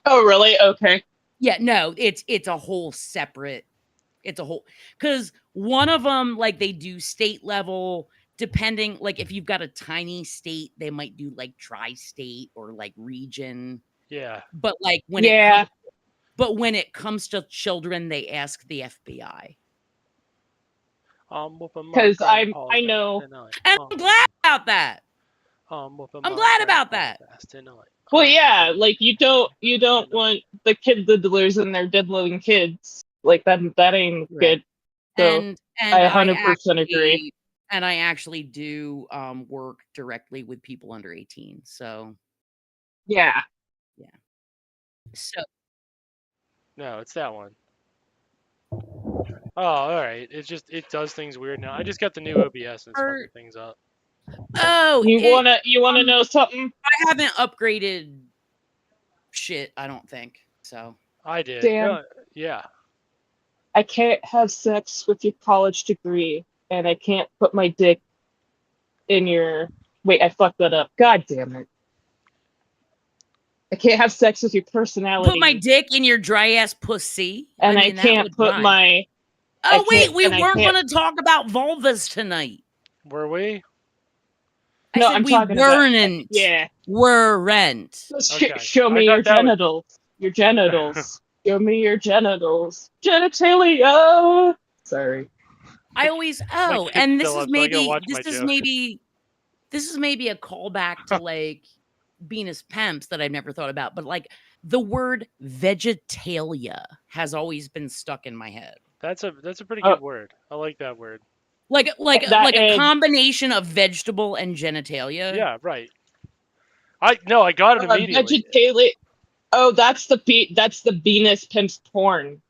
Oh, really? Okay. Yeah, no, it's a whole separate. It's a whole because one of them like they do state level. Depending, like if you've got a tiny state, they might do like tri-state or like region. Yeah. But like Yeah, when it comes to children, they ask the FBI. I'm whooping my because grandpa's I ass know. tonight. And I'm glad about that. I'm whooping I'm my glad about grandpa's that. ass tonight. Well, I'm yeah, whooping like my you grandpa's ass don't tonight. want the kid diddlers and their diddling kids. Like that ain't Right. good. So I 100% agree. I actually do work directly with people under 18. So Yeah. yeah. So No, it's that one. Oh, all right. It does things weird now. I just got the new OBS and it's fucking or things up. oh, You wanna know something? I haven't upgraded shit, I don't think. So I did. Dan, Yeah. I can't have sex with your college degree, and I can't put my dick in your. Wait, I fucked that up. God damn it! I can't have sex with your put my personality, dick in your dry ass pussy. I and I mean that can't would put rhyme. my. I Oh can't, wait, we and I weren't can't. gonna talk about vulvas tonight. Were we? I No, said I'm we talking about. weren't. Yeah. Weren't. Okay. Show I me your thought that was. genitals. Your genitals. Show me your genitals. Genitalia. Sorry. I always My kids and still up, so I gotta watch my joke. this is maybe a callback to like Venus Pimps that I've never thought about, but like the word vegetalia has always been stuck in my head. That's a pretty Oh, good word. I like that word. that Like a combination of vegetable and genitalia. Yeah, right. I got it immediately. vegetalia. Oh, that's the Venus Pimps porn.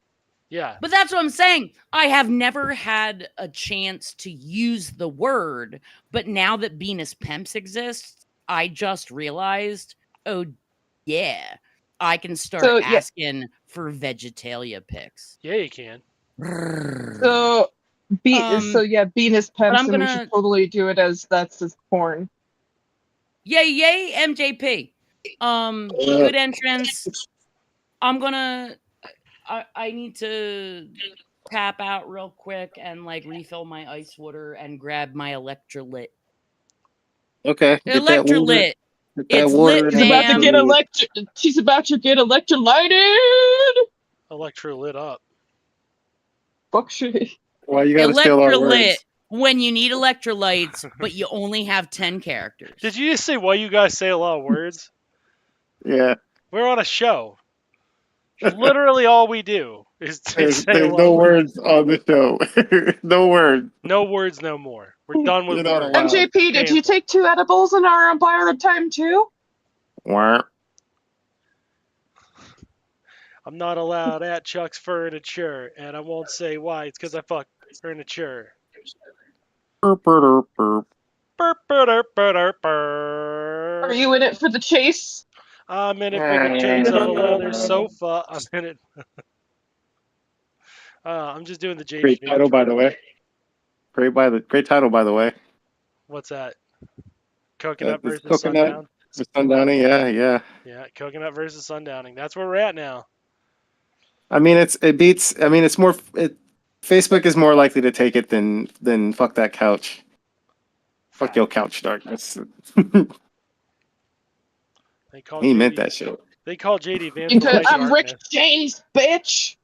Yeah. But that's what I'm saying. I have never had a chance to use the word, but now that Venus Pimps exists, I just realized, oh yeah, I can start So yeah, asking for vegetalia pics. Yeah, you can. so Um, Venus but Pimps, I'm and we should gonna totally do it as that's his porn. yay MJP. Good entrance. I'm gonna I need to tap out real quick and like refill my ice water and grab my electrolyte. Okay, get that water. Electrolyte. Get that It's water lit, in She's the about to get fam. microwave. She's about to get electrolyted. Electro lit up. Fuck she. Why you gotta steal our Electrolyte. words? When you need electrolytes, but you only have 10 Did characters. you just say why you guys say a lot of words? Yeah, We're on a show. Literally all we do is say a there's lot no of words. words on the show. No words. No words, no more. We're done with You're not words. allowed. MJP, did you Canceled. take 2 edibles in our Empire time too? Wah. I'm not allowed at Chuck's Furniture, and I won't say why. It's because I fuck furniture. Burp, burp, burp. Burp, burp, burp, Are burp. you in it for the chase? I'm in it for the chase of a leather sofa. I'm in it. I'm just doing the JD Great title, Vance by the right now. way. Great title, by the way. What's that? Coconut It's versus coconut. Sundown? The Sundowning. Yeah, yeah. Yeah, coconut versus sundowning. That's where we're at now. I mean, it beats. I mean, it's more. Facebook is more likely to take it than fuck that couch. Fuck your couch, darkness. They call He meant JD. that shit. They call JD Vance the Because white I'm Rick darkness. James, bitch.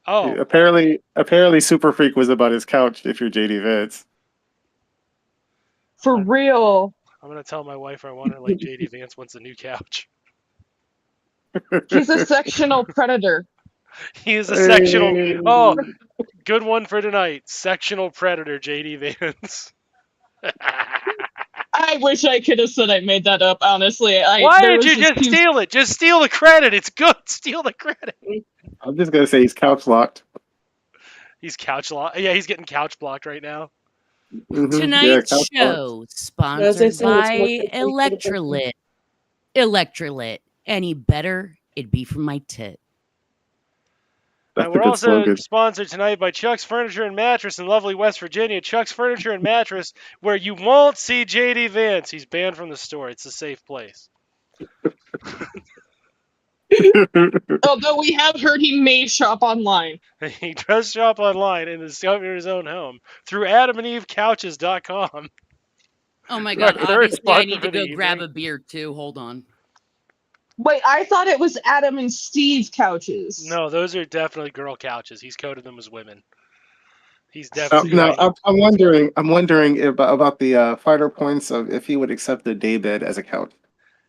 Oh, Apparently, Super Freak was about his couch. If you're JD Vance. For real. I'm gonna tell my wife I want her like JD Vance wants a new couch. He's a sectional predator. He is a sectional. Oh, good one for tonight. Sectional predator, JD Vance. I wish I could have said I made that up, honestly. Why There did was you this just huge. steal it? Just steal the credit. It's good. Steal the credit. I'm just gonna say he's couch locked. He's couch locked. Yeah, he's getting couch blocked right now. Yeah, Tonight's couch locked. show As I sponsored said, it's more by Electrolyte. Electrolyte. Any better, it'd be from my tit. That's And a we're good also slogan. sponsored tonight by Chuck's Furniture and Mattress in lovely West Virginia. Chuck's Furniture and Mattress, where you won't see JD Vance. He's banned from the store. It's a safe place. Although we have heard he may shop online. He does shop online and discover his own home through AdamandEveCouches.com. Oh my Our god, third obviously I sponsor need for to the go grab evening. a beer too. Hold on. Wait, I thought it was Adam and Steve couches. No, those are definitely girl couches. He's coded them as women. He's No, definitely no, right. I'm wondering. I'm wondering about the finer points of if he would accept the daybed as a couch.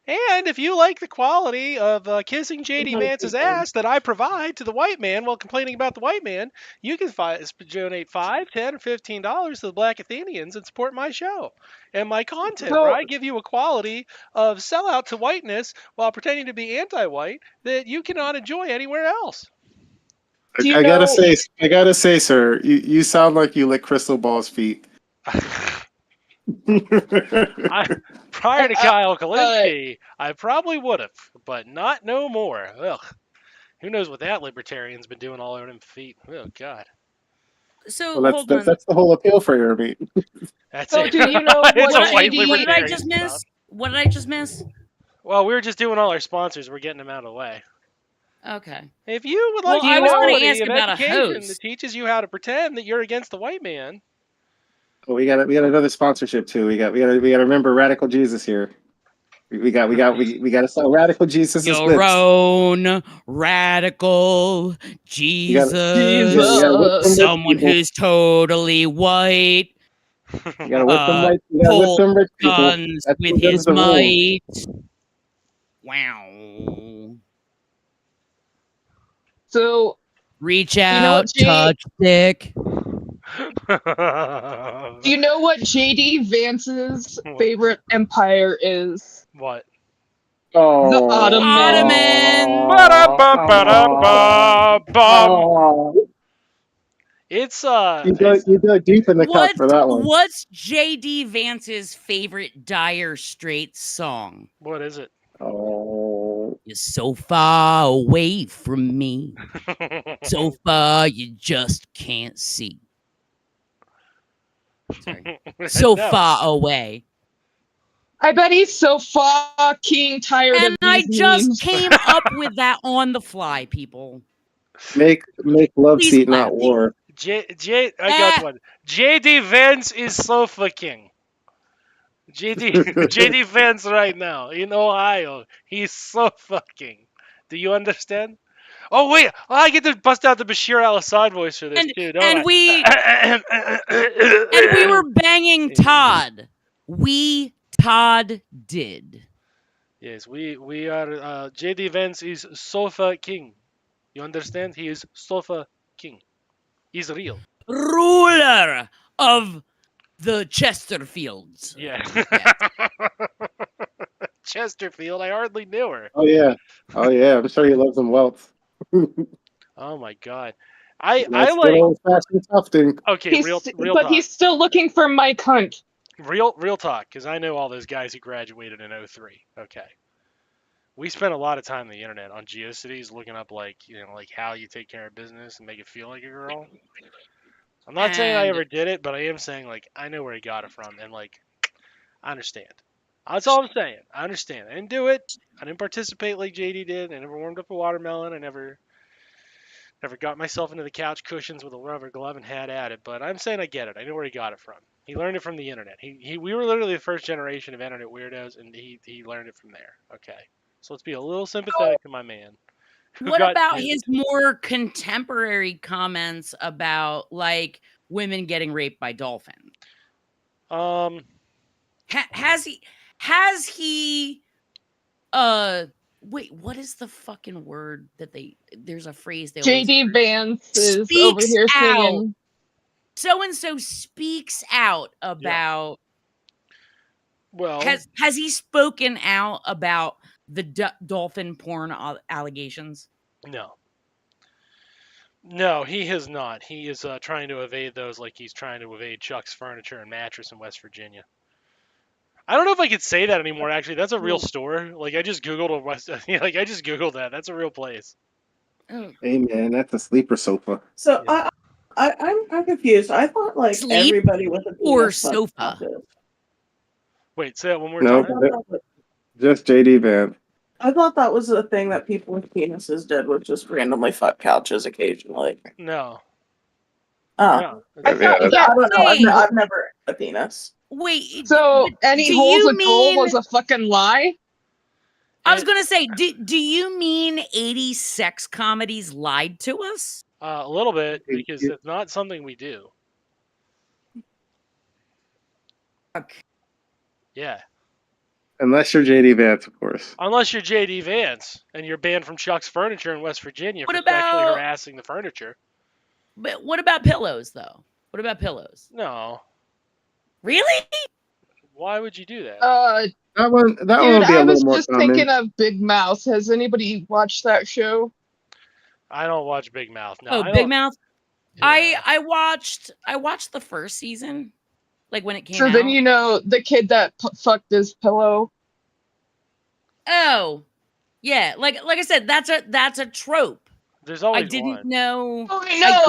And if you like the quality of kissing JD Vance's ass that I provide to the white man while complaining about the white man, you can donate $5, $10, or $15 to the Black Athenians and support my show and my content, So- where I give you a quality of sellout to whiteness while pretending to be anti-white that you cannot enjoy anywhere else. Do you I gotta know- say, sir, you sound like you lick Crystal Ball's feet. Prior to Kyle Kalinske, I probably would have, but not no more. Ugh. Who knows what that libertarian's been doing all over them feet? Oh God. So Well, hold on. that's the whole appeal for your meat. That's So it. do you know It's what a white JD What did I libertarian just stuff. miss? What did I just miss? Well, we were just doing all our sponsors. We're getting them out of the way. Okay. If you would Well, like I was gonna quality ask of about a education host. that teaches you how to pretend that you're against the white man, Well, we got another sponsorship too. We got to remember Radical Jesus here. We got to sell Radical Jesus' Your lips. own radical Jesus. Jesus. Someone who's totally white. You gotta whip them right. You gotta whip them rich people. Guns That's with them's his the rules. might. Wow. So Reach know out, what, Jay? touch dick. do you know what JD Vance's favorite empire is? what? Oh, The Ottoman. Ba-da-ba-ba-da-ba-bum. It's You go deep in the cup for that one. What's JD Vance's favorite Dire Straits song? what is it? Oh, You're so far away from me. So far you just can't see. Sorry. So No. far away. I bet he's so fucking tired And of I these just memes. came up with that on the fly, people. make love Please seat, clap. not war. I got one. JD Vance is so fucking. JD Vance right now in Ohio. He's so fucking. Do you understand? Oh wait, I get to bust out the Bashir al-Assad voice for this too, don't And I? we were banging Todd. We Todd did. Yes, we are. JD Vance is Sofa King. You understand? He is Sofa King. He's real. Ruler of the Chesterfields. Yeah. Chesterfield, I hardly knew her. Oh yeah. I'm sure he loves them wealth. Oh my god. I That's good like. old fashioned tufting. Okay, real talk. He's still looking for Mike Hunt. Real talk, because I know all those guys who graduated in 03. Okay. We spent a lot of time on the internet on GeoCities looking up like how you take care of business and make it feel like a girl. I'm not saying I And- ever did it, but I am saying like I know where he got it from and like I understand. That's all I'm saying. I understand. I didn't do it. I didn't participate like JD did. I never warmed up a watermelon. I never got myself into the couch cushions with a rubber glove and had at it. But I'm saying I get it. I know where he got it from. He learned it from the internet. We were literally the first generation of internet weirdos, and he learned it from there. Okay. So let's be a little sympathetic to my man. What got about duped. his more contemporary comments about like women getting raped by dolphins? Has he wait, what is the fucking word that there's a phrase they always JD Vance is over Speaks here out. singing. so and so speaks out about Well, has he spoken out about the dolphin porn allegations? No, he has not. He is trying to evade those like he's trying to evade Chuck's Furniture and Mattress in West Virginia. I don't know if I could say that anymore. Actually, that's a real store. Like I just googled I just googled that. That's a real place. Oh. Hey man, that's a sleeper sofa. So Yeah. I'm confused. I thought like Sleep everybody with a or penis fucked sofa? off this. Wait, say that one more No, time. Just JD Vance. I thought that was a thing that people with penises did, was just randomly fuck couches occasionally. No. Oh. No. I It's- thought, Yeah, yeah. I don't know. Hey. I've never had a penis. Wait. So but any do holes you a goal mean- was a fucking lie. I was gonna say, do you mean 80s sex comedies lied to us? A little bit, because it's not something we do. Okay. Yeah. Unless you're JD Vance, of course. Unless you're JD Vance and you're banned from Chuck's Furniture in West Virginia What for sexually about- harassing the furniture. But what about pillows, though? What about pillows? No. Really? Why would you do that? That one Dude, would be a I little was more just common. thinking of Big Mouth. Has anybody watched that show? I don't watch Big Mouth. No, Oh, I Big don't- Mouth. Yeah. I watched the first season, like when it came So out. then you know the kid that fucked his pillow. Oh, yeah. Like I said, that's a trope. There's I always didn't one. know. Oh, I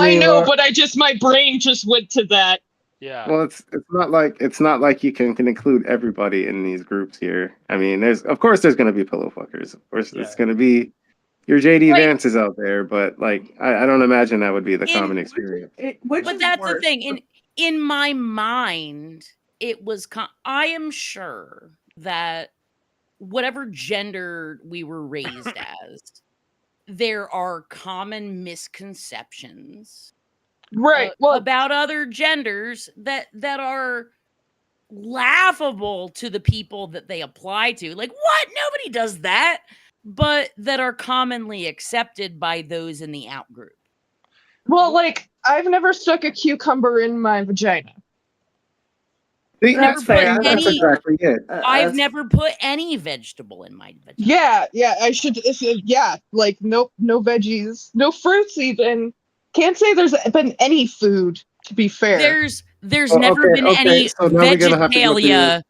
mean, know, well- but my brain just went to that. Yeah. Well, it's not like you can include everybody in these groups here. I mean, of course there's gonna be pillow fuckers. Of course, Yeah. it's gonna be your JD Like- Vances out there, but like I don't imagine that would be the In- common experience. Which But is that's the worse? thing. In my mind, it was. I am sure that whatever gender we were raised as, there are common misconceptions Right. Well, about other genders that are laughable to the people that they apply to. Like, what? Nobody does that. But that are commonly accepted by those in the out group. like I've never stuck a cucumber in my vagina. See, Never put that's any- exactly it. I've never put any vegetable in my vagina. Yeah. I should. Yeah. Like nope. No veggies. No fruits even. Can't say there's been any food. To be fair. There's Well, never okay, been okay, any so now we're gonna have to go vegetalia.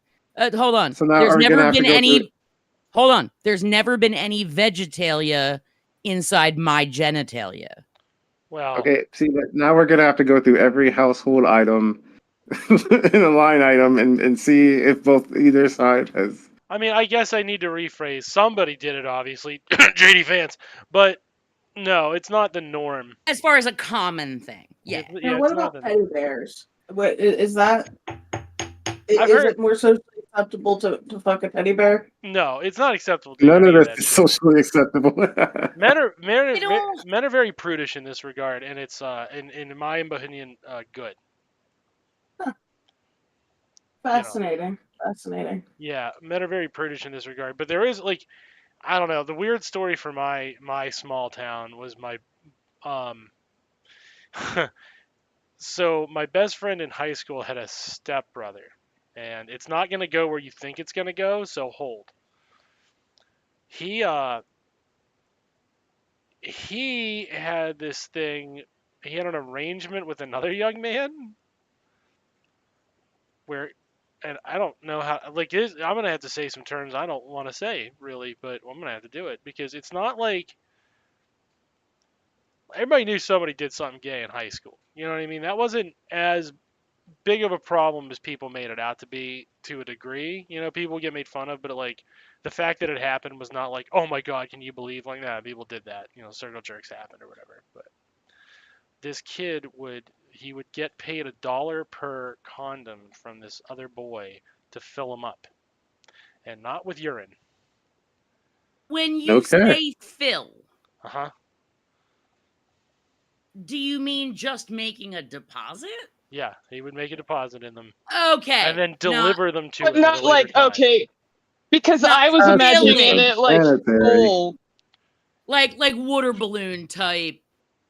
Hold on. So now There's we're gonna never have to been go any. through- Hold on. There's never been any vegetalia inside my genitalia. Well, Okay, see, but now we're gonna have to go through every household item in a line item and see if either side has. I mean, I guess I need to rephrase. Somebody did it, obviously, JD Vance, but no, it's not the norm. As far as a common thing. Yeah. Yeah, Now, what it's not about the teddy bears? What is that? I've Is heard- it more socially acceptable to fuck a teddy bear? No, it's not acceptable. To None do of any this that is shit. socially acceptable. Men are don't- men are very prudish in this regard, and it's in my opinion good. Fascinating. Fascinating. Yeah, men are very prudish in this regard. But there is like, I don't know. The weird story for my small town was my so my best friend in high school had a stepbrother, and it's not gonna go where you think it's gonna go. So hold. He had this thing. He had an arrangement with another young man where, and I don't know how. Like, I'm gonna have to say some terms I don't want to say really, but I'm gonna have to do it because it's not like everybody knew somebody did something gay in high school. You know what I mean? That wasn't as big of a problem as people made it out to be to a degree. You know, people get made fun of, but like the fact that it happened was not like, oh my god, can you believe like that? People did that. You know, circle jerks happened or whatever. But this kid would get paid $1 per condom from this other boy to fill him up, and not with urine. When you Okay. say fill, Uh huh. do you mean just making a deposit? Yeah, he would make a deposit in them Okay. and then No, deliver them to But him at not a later like time. okay. Because Not I was filling. imagining it like Sanitary. full. like water balloon type.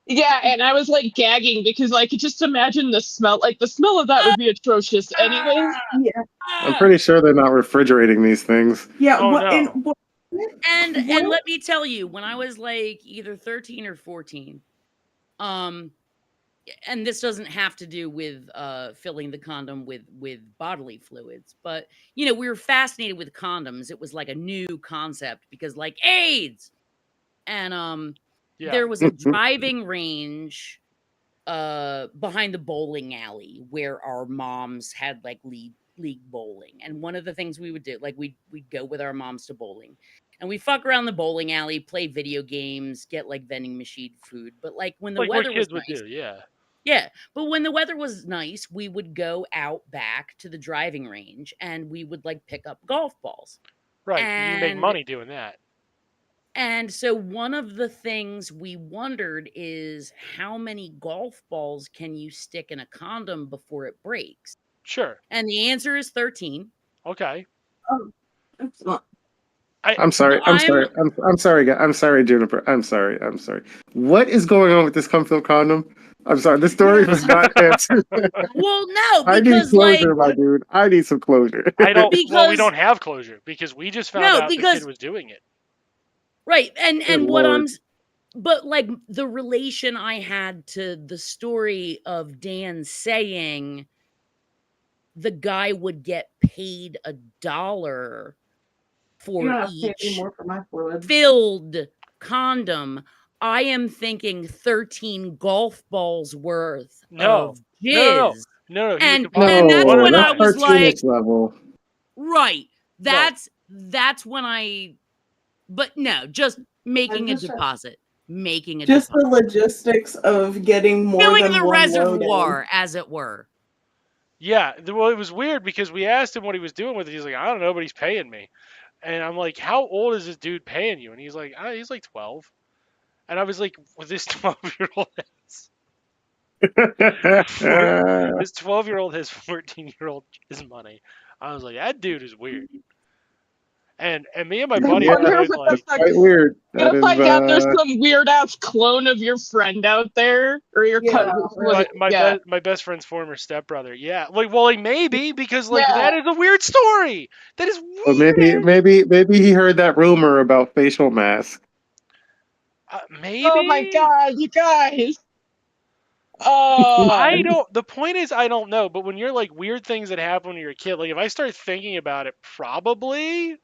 Yeah, and I was like gagging because I could just imagine the smell. Like the smell of that would be atrocious, anyways. Yeah. I'm pretty sure they're not refrigerating these things. Yeah. Oh, what, no. and, what, And what- let me tell you, when I was like either 13 or 14, and this doesn't have to do with filling the condom with bodily fluids, but you know, we were fascinated with condoms. It was like a new concept because like AIDS. And Yeah. there was a driving range behind the bowling alley where our moms had like league bowling. And one of the things we would do, like we'd go with our moms to bowling. And we fuck around the bowling alley, play video games, get like vending machine food. But like when the Like what weather was kids would nice, do, yeah. yeah. But when the weather was nice, we would go out back to the driving range and we would like pick up golf balls. Right. You can make And money doing that. and so one of the things we wondered is how many golf balls can you stick in a condom before it breaks? Sure. And the answer is 13. Okay. It's not. I'm sorry. I'm sorry. I'm sorry, guys. I'm sorry, Juniper. I'm sorry. What is going on with this cum-filled condom? I'm sorry. This story was not answered. Well, no, I need because like closure, my dude. I need some closure. I don't. well, we Because- don't have closure because we just found No, out the because- kid was doing it. right, Good and what Lord. but like the relation I had to the story of Dan saying the guy would get paid $1 You don't for have to pay any each more for my fluid. filled condom. I am thinking 13 golf balls worth No. of No. jizz. No. He And- was depositing and that's one when at a I time. was like- cartoonish level. Right. That's when I but no, just making a just- deposit. Making a Just deposit. the logistics of getting more Filling than the one reservoir, as it were. Yeah. Well, it was weird because we asked him what he was doing with it. He's like, I don't know, but he's paying me. And I'm like, how old is this dude paying you? And he's like, he's like 12. And I was like, well, this 12-year-old has this 12-year-old has 14-year-old his money. I was like, that dude is weird. And me and my buddy Yeah. were wonder always what like, the fuck- Quite weird. You That know, find out there's is, some weird ass clone of your friend out there, or your Yeah, my best friend's former stepbrother. Yeah, like, well, like maybe because like Yeah. that is a weird story. That is well, weird. maybe he heard that rumor about facial mask. Maybe. oh my god, you guys. Oh, I don't. The point is, I don't know. But when you're like weird things that happen when you're a kid, like if I start thinking about it, probably.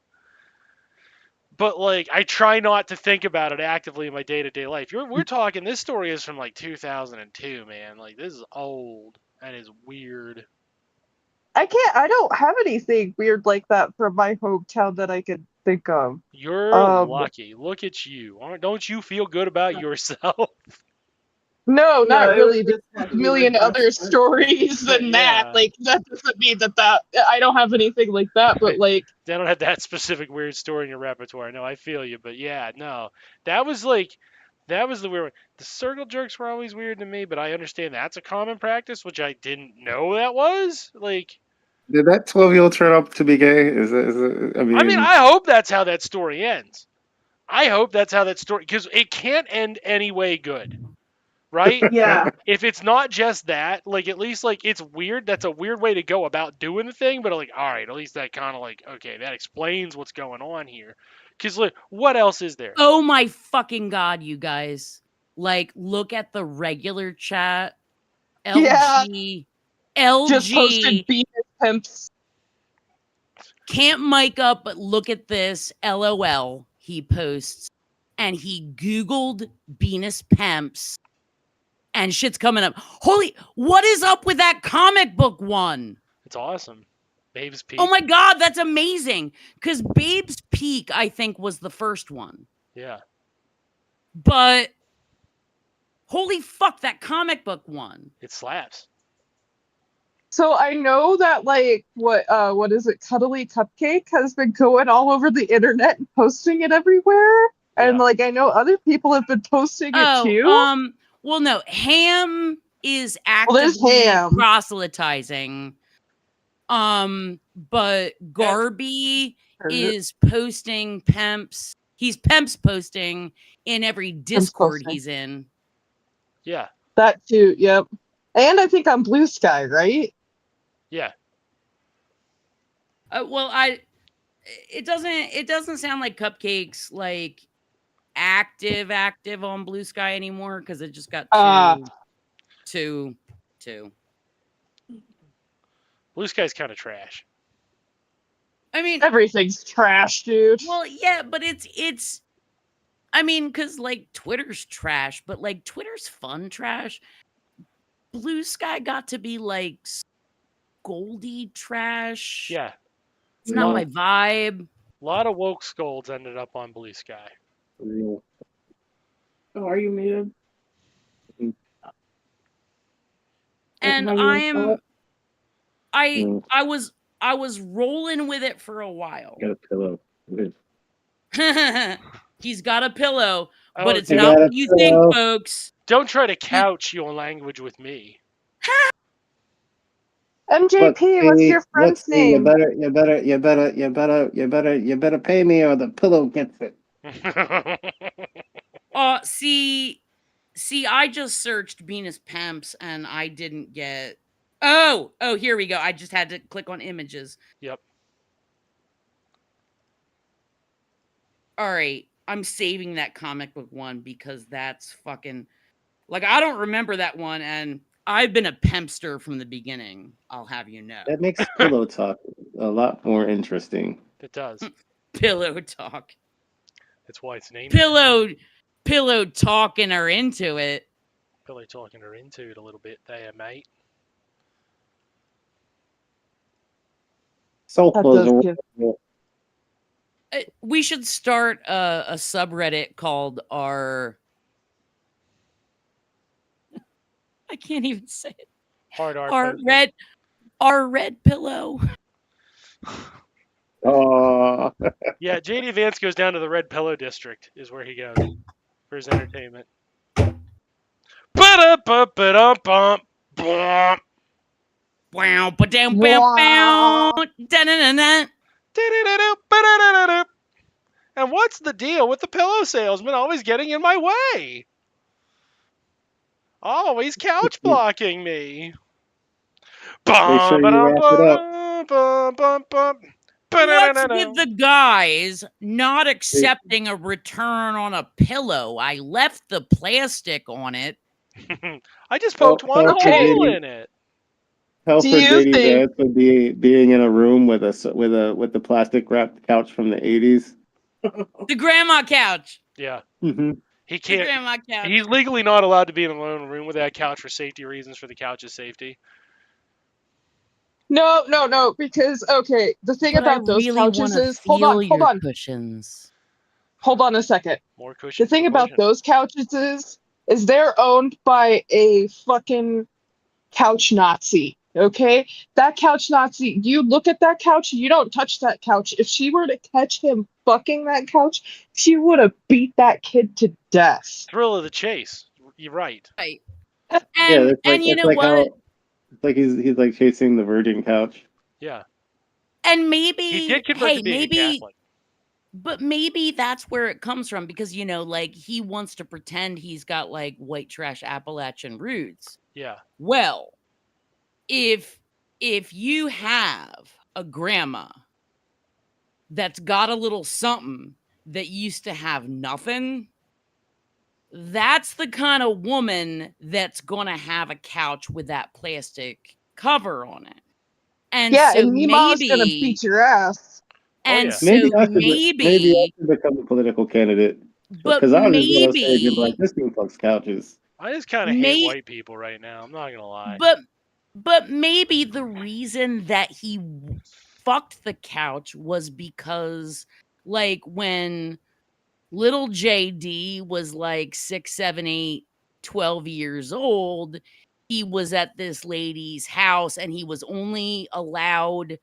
But like I try not to think about it actively in my day-to-day life. We're talking. This story is from like 2002, man. Like this is old and is weird. I don't have anything weird like that from my hometown that I could think of. You're lucky. Look at you. Don't you feel good about yourself? No, not it really. was There's just a million other stories than Yeah. that. Like that doesn't mean that I don't have anything like that. But like, They don't have that specific weird story in your repertoire. No, I feel you, but yeah, no, that was the weird one. The circle jerks were always weird to me, but I understand that's a common practice, which I didn't know that was. Like, Did that 12-year-old turn up to be gay? I mean, I hope that's how that story ends. I hope that's how that story, because it can't end any way good, right? Yeah. If it's not just that, like at least like it's weird. That's a weird way to go about doing the thing, but like, all right, at least that kind of like, okay, that explains what's going on here. Because like, what else is there? Oh my fucking god, you guys. Like, look at the regular chat. Yeah. LG just posted penis pimps. can't mic up, but look at this. LOL, he posts. And he Googled Venus Pimps. And shit's coming up. Holy, what is up with that comic book one? It's awesome. Babe's Peak. Oh my god, that's amazing. Because Babe's Peak, I think, was the first one. Yeah. But holy fuck, that comic book one. It slaps. So I know that like what is it? Cuddly Cupcake has been going all over the internet and posting it everywhere. And Yeah. like I know other people have been posting it too. Well, no, Ham is Well, there's actively Ham. proselytizing. But Garby is posting pimps. He's pimps posting in every Discord posting. he's in. Yeah. That too, yep. And I think on Blue Sky, right? Yeah. Well, it doesn't sound like Cupcake's like active on Blue Sky anymore because it just got two. Blue Sky's kind of trash. I mean, Everything's trash, dude. well, yeah, but it's. I mean, because like Twitter's trash, but like Twitter's fun trash. Blue Sky got to be like Goldie trash. Yeah, It's not No. my vibe. a lot of woke scolds ended up on Blue Sky. Real. Oh, are you muted? And Have you I was rolling with it for a while. Got a pillow. He's got a pillow, Oh, but it's I not got what a you pillow. think, folks. Don't try to couch your language with me. MJP, what's your friend's You name? better pay me or the pillow gets it. See, I just searched Venus Pimps and I didn't get. Oh, here we go. I just had to click on images. Yep. All right, I'm saving that comic book one because that's fucking like I don't remember that one, and I've been a pimpster from the beginning. I'll have you know. That makes pillow talk a lot more interesting. It does. Pillow talk. That's why it's named Pillow talking her into it. Pillow talking her into it a little bit there, mate. That does give- We should start a subreddit called our. I can't even say it. Hard art. Our posting. red pillow. Oh, Yeah, JD Vance goes down to the Red Pillow District, is where he goes for his entertainment. Ba-da-ba-ba-dum-bum. Bum. Wow, ba-dam, bam, bam, da-na-na-na. Do-do-do-do, ba-da-da-da-do. And what's the deal with the pillow salesman always getting in my way? Always couch blocking me. make sure you wrap it up. What's with the guys not accepting a return on a pillow? I left the plastic on it. I just poked one Okay. hole in it. Hell for Do you JD think- Vance would be being in a room with the plastic wrapped couch from the 80s. The grandma couch. Yeah, Mm-hmm. he The can't. grandma couch. He's legally not allowed to be in a lone room with that couch for safety reasons, for the couch's safety. No, because okay, the thing But I about those really couches wanna is hold feel on, your cushions. hold on a second. More cushion. The thing for about pushing. those couches is they're owned by a fucking couch Nazi. Okay, that couch Nazi. You look at that couch, you don't touch that couch. If she were to catch him fucking that couch, she would have beat that kid to death. Thrill of the chase. You're right. Right. Yeah, And, it's like, and you it's know like what? how it's like he's like chasing the virgin couch. Yeah. And maybe, He did convert hey, to being a maybe, Catholic. but maybe that's where it comes from because, you know, like he wants to pretend he's got like white trash Appalachian roots. Yeah. Well, if you have a grandma that's got a little something that used to have nothing, that's the kind of woman that's going to have a couch with that plastic cover on it. And Yeah, so and Mima's gonna maybe, beat your ass. and yeah. so Maybe I maybe, should become a political candidate. but Because I was just gonna say, maybe, like, this dude fucks couches. I just kind of hate May- white people right now. I'm not gonna lie. but maybe the reason that he fucked the couch was because like when little JD was like 6, 7, 8, 12 years old, he was at this lady's house and he was only allowed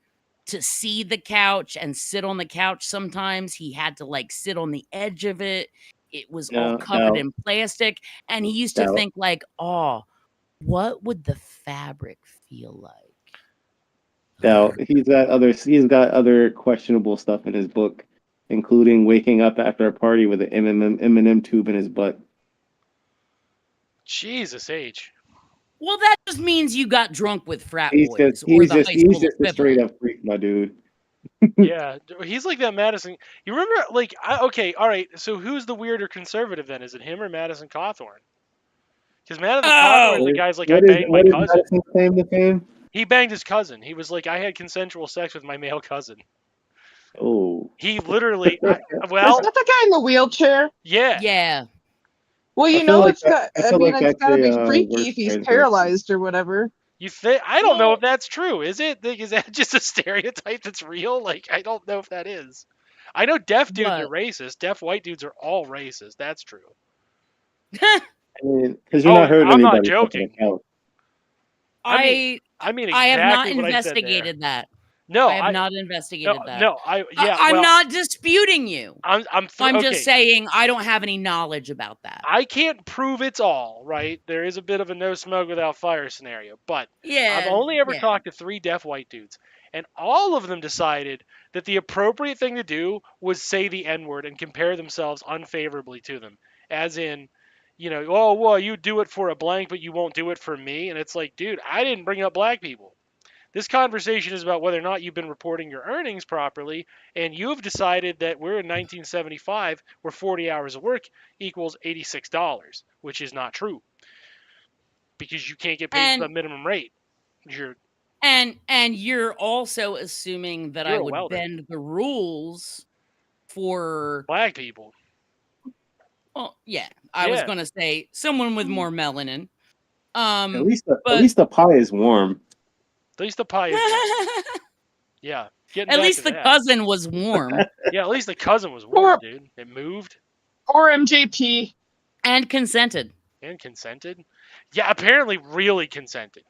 to see the couch and sit on the couch. Sometimes he had to like sit on the edge of it. It was all covered in plastic. And he used to think like, oh, what would the fabric feel like? Now he's got other questionable stuff in his book, including waking up after a party with an M&M tube in his butt. Jesus H. Well, that just means you got drunk with frat He's boys just or the high he's school just a straight equivalent. up freak, my dude. Yeah, he's like that Madison. You remember, like, okay, all right. So who's the weirder conservative then? Is it him or Madison Cawthorn? Because Madison Cawthorn, the guy's like, I banged my cousin. Madison's claim to fame? He banged his cousin. He was like, I had consensual sex with my male cousin. Oh, He literally, Is well, that the guy in the wheelchair? yeah. Yeah. Well, I you feel know like it's got. I I feel mean, like it's that's gotta be a freaky worse if he's translation. paralyzed or whatever. You think? I don't know Well- if that's true. Is it? Like, is that just a stereotype that's real? Like, I don't know if that is. I know deaf dudes are What? racist. Deaf white dudes are all racist. That's true. I mean, because you're Oh, not hurting I'm not anybody fucking joking. a couch. I mean I have not exactly what I said there. investigated that. No, I have not investigated that. Well, I'm not disputing you. I'm I'm okay. just saying I don't have any knowledge about that. I can't prove it's all, right? There is a bit of a no smoke without fire scenario, but Yeah. I've only ever yeah. talked to 3 deaf white dudes, and all of them decided that the appropriate thing to do was say the N-word and compare themselves unfavorably to them. As in, oh, well, you do it for a blank, but you won't do it for me. And it's like, dude, I didn't bring up black people. This conversation is about whether or not you've been reporting your earnings properly, and you've decided that we're in 1975 where 40 hours of work equals $86, which is not true because you can't get paid for the minimum rate. And you're also assuming that I You're a would welder. bend the rules for Black people. well, yeah. I was Yeah. gonna say someone with more melanin. At But- least the pie is warm. At least the pie is yeah. Getting At back least to the that. cousin was warm Yeah, at least the cousin was warm, dude. It moved Or MJP. and consented. and consented. Yeah, apparently really consented.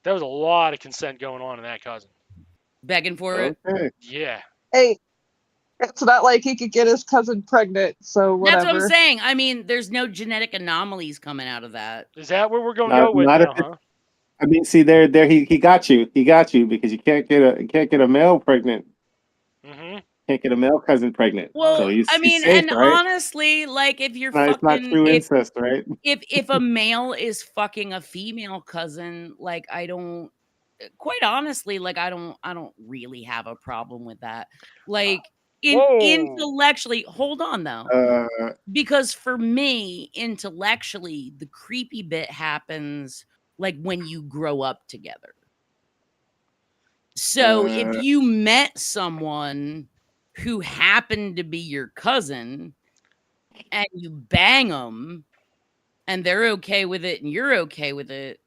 There was a lot of consent going on in that cousin. Begging for it. Okay. Yeah. Hey, it's not like he could get his cousin pregnant, so whatever. That's what I'm saying. I mean, there's no genetic anomalies coming out of that. Is that where we're going to Not- go with not now, if it- huh? I mean, see, there, he got you. He got you because you can't get a male pregnant. Mm-hmm. Can't get a male cousin pregnant. Well, so he's, I he's mean, safe, and right? honestly, like if you're No, it's not fucking true incest, right? if a male is fucking a female cousin, like I don't quite honestly, like I don't really have a problem with that. Like Whoa. intellectually, hold on though. Uh, Because for me, intellectually, the creepy bit happens like when you grow up together. So if you met someone who happened to be your cousin and you bang them and they're okay with it and you're okay with it,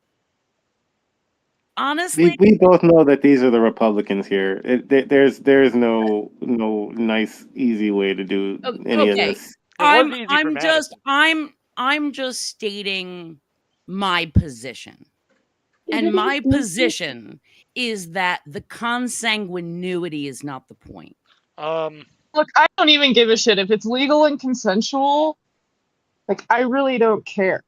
honestly, we both know that these are the Republicans here. There's no nice easy way to do any of okay. this. It was easy for I'm just stating my position. And my position is that the consanguinity is not the point. Look, I don't even give a shit if it's legal and consensual. Like, I really don't care.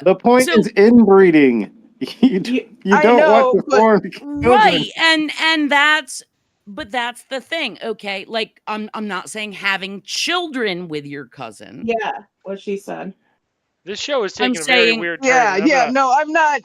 The point is inbreeding. You I don't know, want to but- form children. Right. And that's the thing. Okay. Like I'm not saying having children with your cousin. Yeah, what she said. This show is I'm taking a very saying- weird turn. Yeah, and yeah, no, I'm not.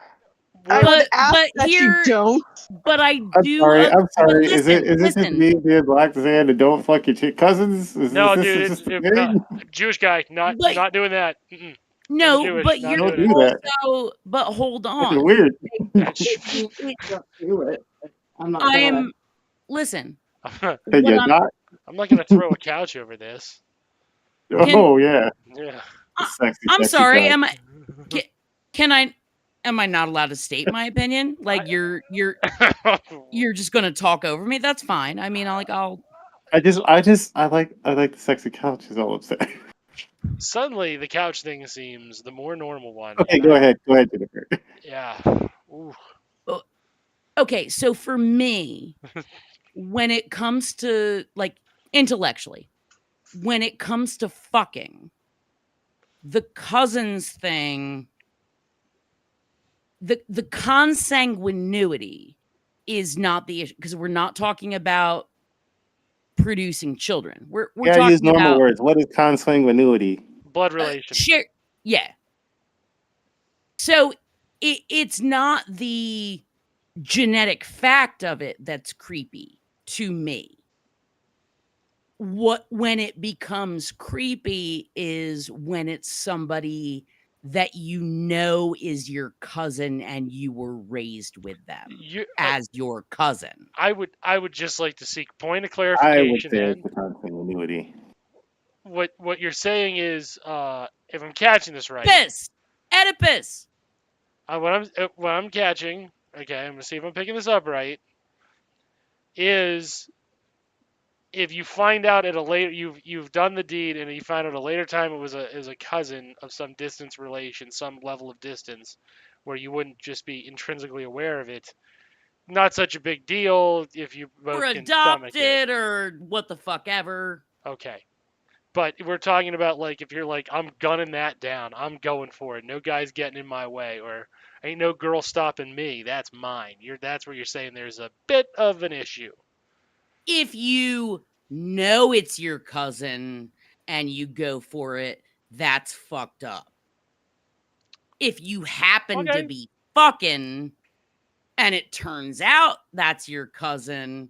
I would ask that you don't. But I I'm do. sorry. I'm but sorry. Is it just listen. me being black to say that don't fuck your cousins? No, is dude, this it's just a thing? Jewish guy, not doing that. Mm-mm. No, Jewish, but not you're doing that. also. But hold Fucking on. weird. Do it. I'm not I doing am. Listen. Hey, what you're I'm- not? I'm not gonna throw a couch over this. Oh yeah. Yeah. Sexy, I'm sexy sorry. guy. Am I? Can I? Am I not allowed to state my opinion? Like you're just gonna talk over me? That's fine. I mean, I'll. I like the sexy couch. Is all I'm saying. Suddenly, the couch thing seems the more normal one. Okay, and go ahead, Jennifer. Yeah. Ooh. Okay, so for me, when it comes to like intellectually, when it comes to fucking, the cousins thing, the consanguinity is not the issue because we're not talking about producing children. We're Yeah, talking use normal about words. What is consanguinity? Blood relation. yeah. So it's not the genetic fact of it that's creepy to me. When it becomes creepy is when it's somebody that you know is your cousin and you were raised with them as your cousin. I would just like to seek point of I clarification. would say Then it's the consanguinity. what you're saying is, if I'm catching this right, Oedipus. What I'm catching, okay, I'm gonna see if I'm picking this up right, is if you find out at a later you've done the deed and you find out at a later time it was a cousin of some distance relation, some level of distance, where you wouldn't just be intrinsically aware of it. Not such a big deal if you Or both can stomach it. adopted or what the fuck ever. Okay. But we're talking about like if you're like, I'm gunning that down, I'm going for it. No guy's getting in my way, or ain't no girl stopping me. That's mine. That's where you're saying there's a bit of an issue. If you know it's your cousin and you go for it, that's fucked up. If you happen to Okay. be fucking and it turns out that's your cousin,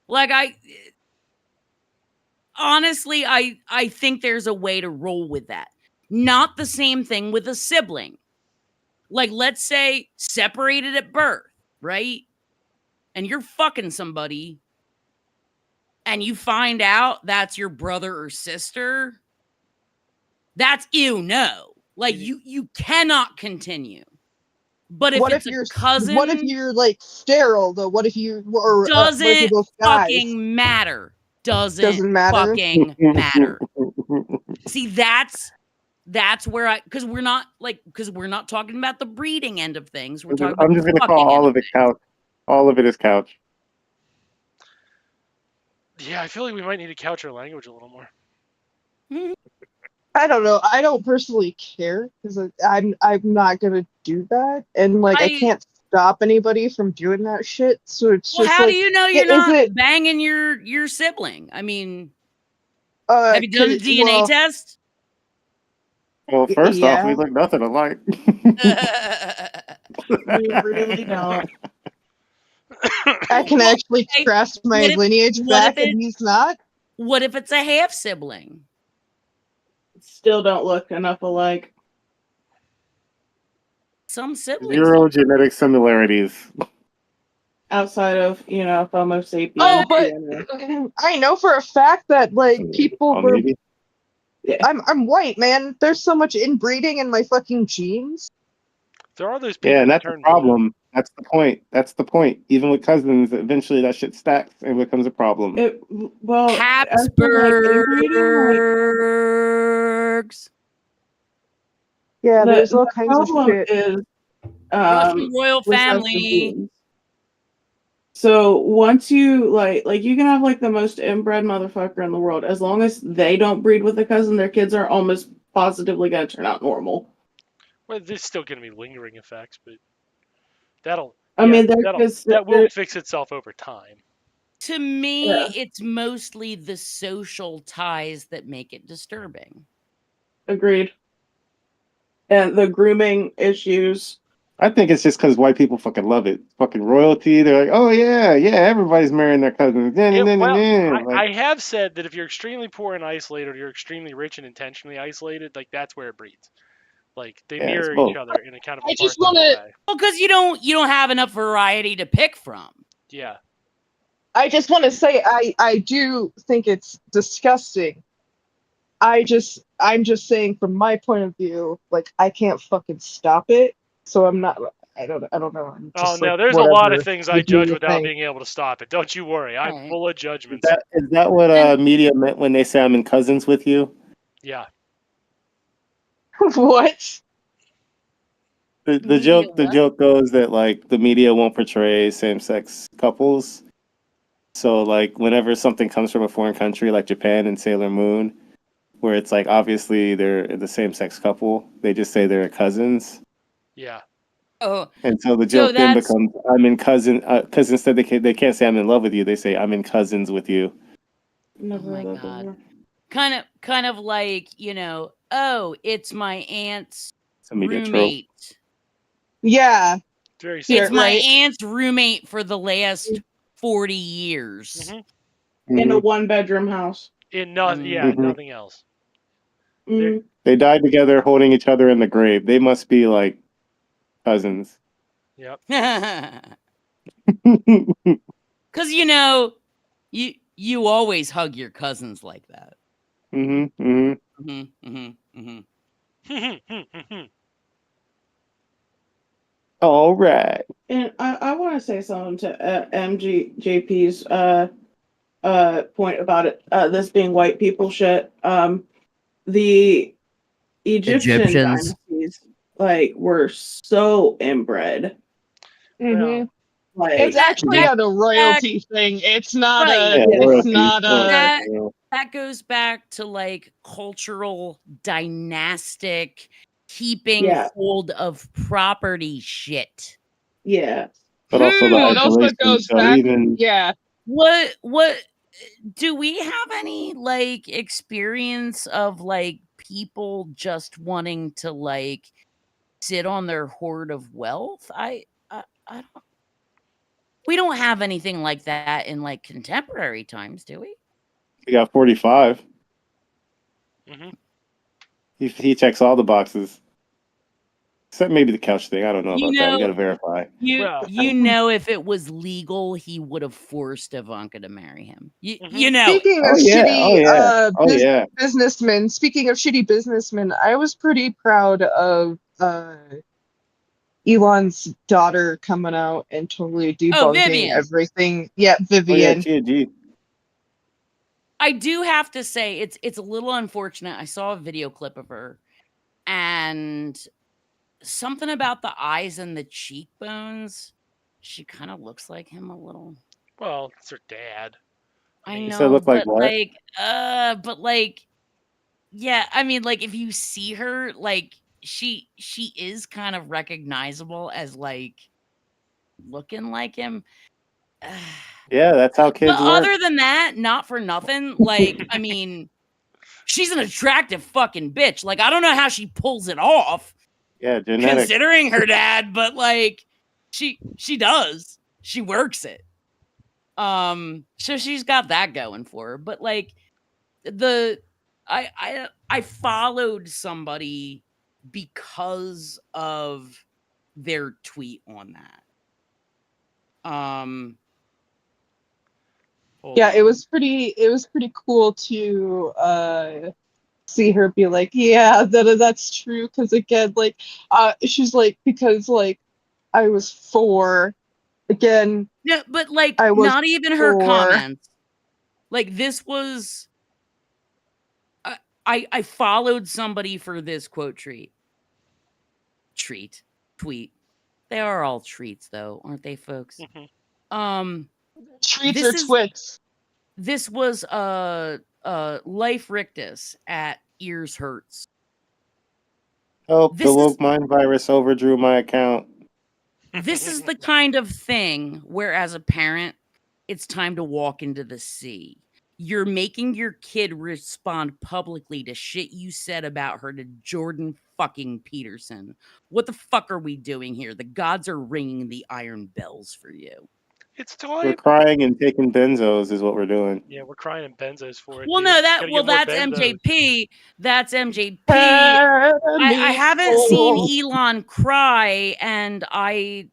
like honestly, I think there's a way to roll with that. Not the same thing with a sibling. Like, let's say separated at birth, right? And you're fucking somebody and you find out that's your brother or sister. That's no. Like, you cannot continue. But if What it's if a you're cousin, what if you're like sterile though? What if you or what if you're doesn't both guys? fucking matter. Doesn't matter. Fucking matter. See, that's where because we're not talking about the breeding end of things. We're talking about I'm just the gonna call fucking all end of it couch. All of it is couch. Yeah, I feel like we might need to couch our language a little more. things. I don't know. I don't personally care because I'm not gonna do that, and like I can't stop anybody from doing that shit. So it's Well, just how like, do you know you're is not it banging your sibling? I mean, have you done a 'cause- DNA well, test? Well, first off, we yeah, look nothing alike. We really don't. I can Well, actually okay, trace my what if- lineage what if back, and he's not. What if it's a half sibling? Still don't look enough alike. Some siblings. Zero genetic similarities. Outside of, Homo sapiens. Oh, but DNA. I know for a fact that like people Oh, were. maybe. I'm white, man. There's so much inbreeding in my fucking genes. There are those people Yeah, and that that's the turn problem. That's the point. That's the point. Even with cousins, eventually that shit stacks and becomes a problem. As for, like, inbreeding, Habsburgs. Yeah, the there's all kinds of problem shit. is Russian royal recessive family. genes. So once you like you can have like the most inbred motherfucker in the world, as long as they don't breed with a cousin, their kids are almost positively gonna turn out normal. Well, there's still going to be lingering effects, but that will fix itself over time. To me, Yeah. it's mostly the social ties that make it disturbing. Agreed. And the grooming issues. I think it's just because white people fucking love it. Fucking royalty. They're like, oh yeah, everybody's marrying their cousins. I have said that if you're extremely poor and isolated, or you're extremely rich and intentionally isolated, like that's where it breeds. Like they mirror each other in a kind of a partial way. Well, because you don't have enough variety to pick from. Yeah. I just want to say I do think it's disgusting. I'm just saying from my point of view, like I can't fucking stop it. So I'm not. I don't know. I'm just there's a lot of things I judge without being able to stop it. Don't you worry. I'm full of judgments. Is that what media meant when they say I'm in cousins with you? Yeah. What? The joke goes that like the media won't portray same-sex couples. So like whenever something comes from a foreign country like Japan and Sailor Moon, where it's like obviously they're the same-sex couple, they just say they're cousins. Yeah. Oh. And so the joke then becomes I'm in cousin because instead they can't say I'm in love with you, they say I'm in cousins with you. Never oh my God. Kind of like, oh, it's my aunt's roommate. Yeah. Very it's my aunt's roommate for the last 40 years. Mm-hmm. In a one-bedroom house. Nothing else. Mm-hmm. They died together holding each other in the grave. They must be like cousins. Yep. Because you always hug your cousins like that. All right. And I want to say something to MGJP's point about it. This being white people shit. The Egyptian Egyptians. dynasties were so inbred. Mhm. Like It's actually that- a royalty thing. It's not Right. a. Yeah, It's royalty. not a. That- that goes back to like cultural dynastic keeping Yeah. hold of property shit. Yeah. But also the It also isolation. goes So back. even Yeah. What do we have any like experience of like people just wanting to like sit on their hoard of wealth? I don't, we don't have anything like that in like contemporary times, do we? we got 45. hmm He checks all the boxes. Except maybe the couch thing. I don't know You about that. We know- got to verify. Well- You know, if it was legal, he would have forced Ivanka to marry him. You Mhm. know, Speaking Oh of yeah. shitty Oh yeah. Oh yeah. businessmen, speaking of shitty businessmen, I was pretty proud of Elon's daughter coming out and totally debunking Vivian. everything. Yeah, Oh yeah. Vivian. G. I do have to say it's a little unfortunate. I saw a video clip of her, and something about the eyes and the cheekbones. She kind of looks like him a little. Well, it's her dad. I mean, You said know, look like but what? yeah. I mean, like if you see her, like she is kind of recognizable as like looking like him. Yeah, that's how But kids work. other than that, not for nothing. Like, I mean, she's an attractive fucking bitch. Like, I don't know how she pulls it off, Yeah, genetic. considering her dad, but like, she does. She works it. So she's got that going for her. But like, I followed somebody because of their tweet on that. Hold Yeah, it on. was pretty cool to see her be like, yeah, that's true. Because again, like, she's like, because like I was 4. Again, No, but like I was not even her 4. comments. Like this was I followed somebody for this quote tweet. They are all treats though, aren't they, folks? Mhm. Treats this or is- twits. This was Life Rictus at Ears Hurts. Help, This the is- woke mind virus overdrew my account. This is the kind of thing where as a parent, it's time to walk into the sea. You're making your kid respond publicly to shit you said about her to Jordan fucking Peterson. What the fuck are we doing here? The gods are ringing the iron bells for you. It's We're time. crying and taking benzos is what we're doing. Yeah, we're crying in benzos for it. Well, dude. no, Gotta get more that's benzos. MJP. That's MJP. I haven't seen Elon cry, and I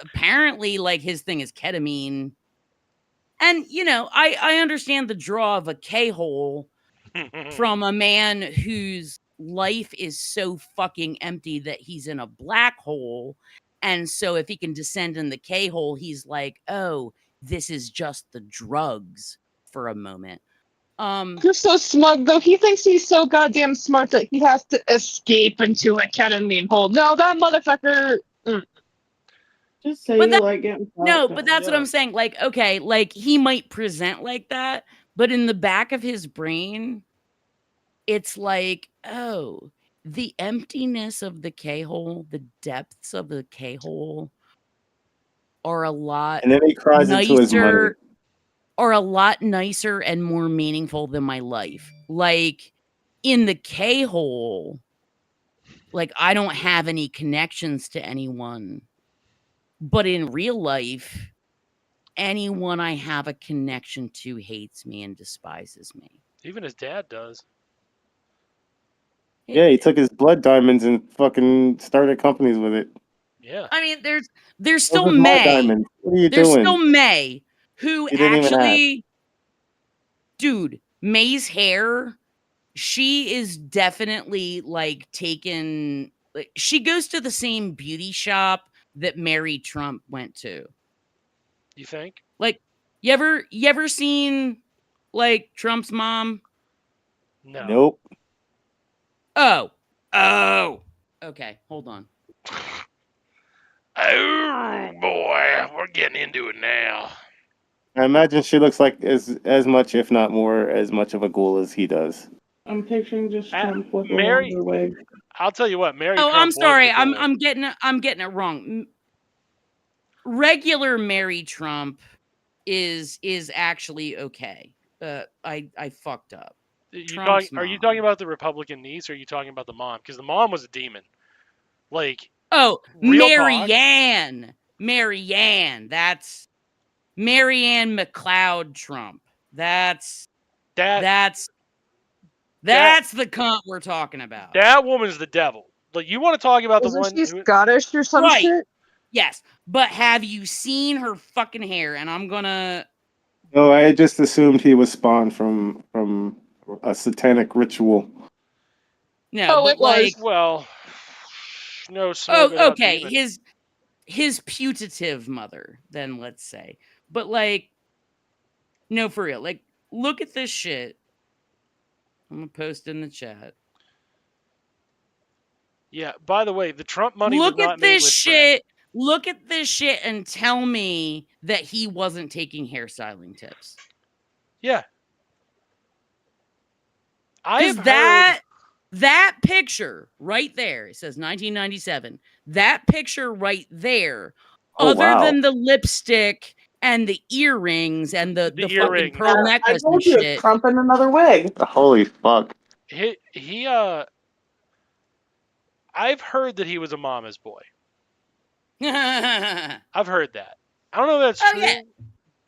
apparently like his thing is ketamine. And you know, I understand the draw of a K-hole from a man whose life is so fucking empty that he's in a black hole. And so if he can descend in the K-hole, he's like, oh, this is just the drugs for a moment. You're so smug, though. He thinks he's so goddamn smart that he has to escape into a ketamine hole. No, that motherfucker. Just say But you that- like getting No, fucked but up. that's what Yeah. I'm saying. Like, okay, like he might present like that, but in the back of his brain, it's like, oh, the emptiness of the K-hole, the depths of the K-hole are a lot And then he cries into his money. nicer, are a lot nicer and more meaningful than my life. Like in the K-hole, like I don't have any connections to anyone. But in real life, anyone I have a connection to hates me and despises me. Even his dad does. Yeah, he took his blood diamonds and fucking started companies with it. Yeah. I mean, there's Those still are my May. diamonds. What are you There's doing? still May, who You didn't even ask. actually, dude, May's hair, she is definitely like taken. Like, she goes to the same beauty shop that Mary Trump went to. You think? Like, you ever seen like Trump's mom? No. Nope. Oh. Okay, hold on. Oh boy, we're getting into it now. I imagine she looks like as much, if not more, as much of a ghoul as he does. I'm picturing just Trump with a Mary- longer wig. I'll tell you what, Mary Oh, Trump I'm was sorry. the ghoul. I'm getting it wrong. Regular Mary Trump is actually okay. I fucked up. Are you Trump's talking about the Republican niece, or are you talking about the mom? Because the mom was a demon. Like, Oh, Real Marianne. That's Marianne McLeod Trump. That's the cunt we're talking about. that woman's the devil. Like, you want to talk about Isn't the one she who, Scottish or some Right. shit? Yes, but have you seen her fucking hair? And I'm gonna. No, I just assumed he was spawned from a satanic ritual. No, Oh, but it was. like, well, no smoke without okay, demon. his putative mother, then let's say. But like, no, for real. Like, look at this shit. I'm gonna post in the chat. Yeah. By the way, the Trump money Look was not at made this with shit. Look at this shit and tell me that he wasn't taking hairstyling tips. Yeah. Because that picture right there, it says 1997. That picture right there, other than the lipstick and the earrings and the fucking earrings. pearl I necklace and told you, shit. Trump in another wig. Holy fuck! I've heard that he was a mama's boy. Oh, I've heard that. I don't know if that's true, yeah.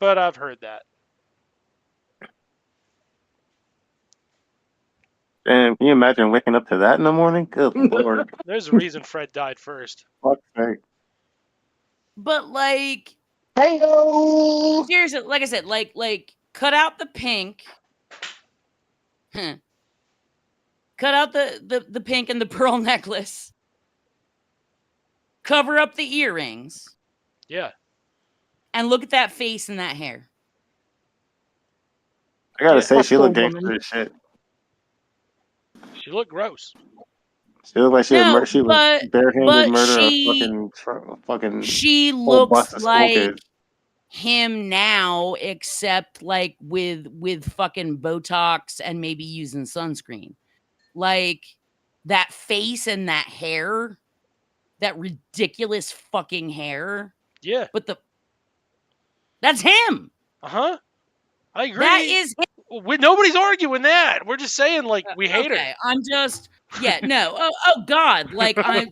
but I've heard that. And can you imagine waking up to that in the morning? Good lord! There's a reason Fred died first. Fuck's sake. But like, Hey ho! seriously, like I said, like cut out the pink. Cut out the pink and the pearl necklace. Cover up the earrings. Yeah. And look at that face and that hair. I gotta say, That she poor looked gangster woman. as shit. She looked gross. She looked like she No, was but barehanded murder she- a fucking She whole bus looks of school like kids. him now, except like with fucking Botox and maybe using sunscreen. Like that face and that hair, that ridiculous fucking hair. Yeah. But that's him. Uh-huh. I agree. That is him. Nobody's arguing that. We're just saying, like, we hate her. I'm just no. Oh God. Like I'm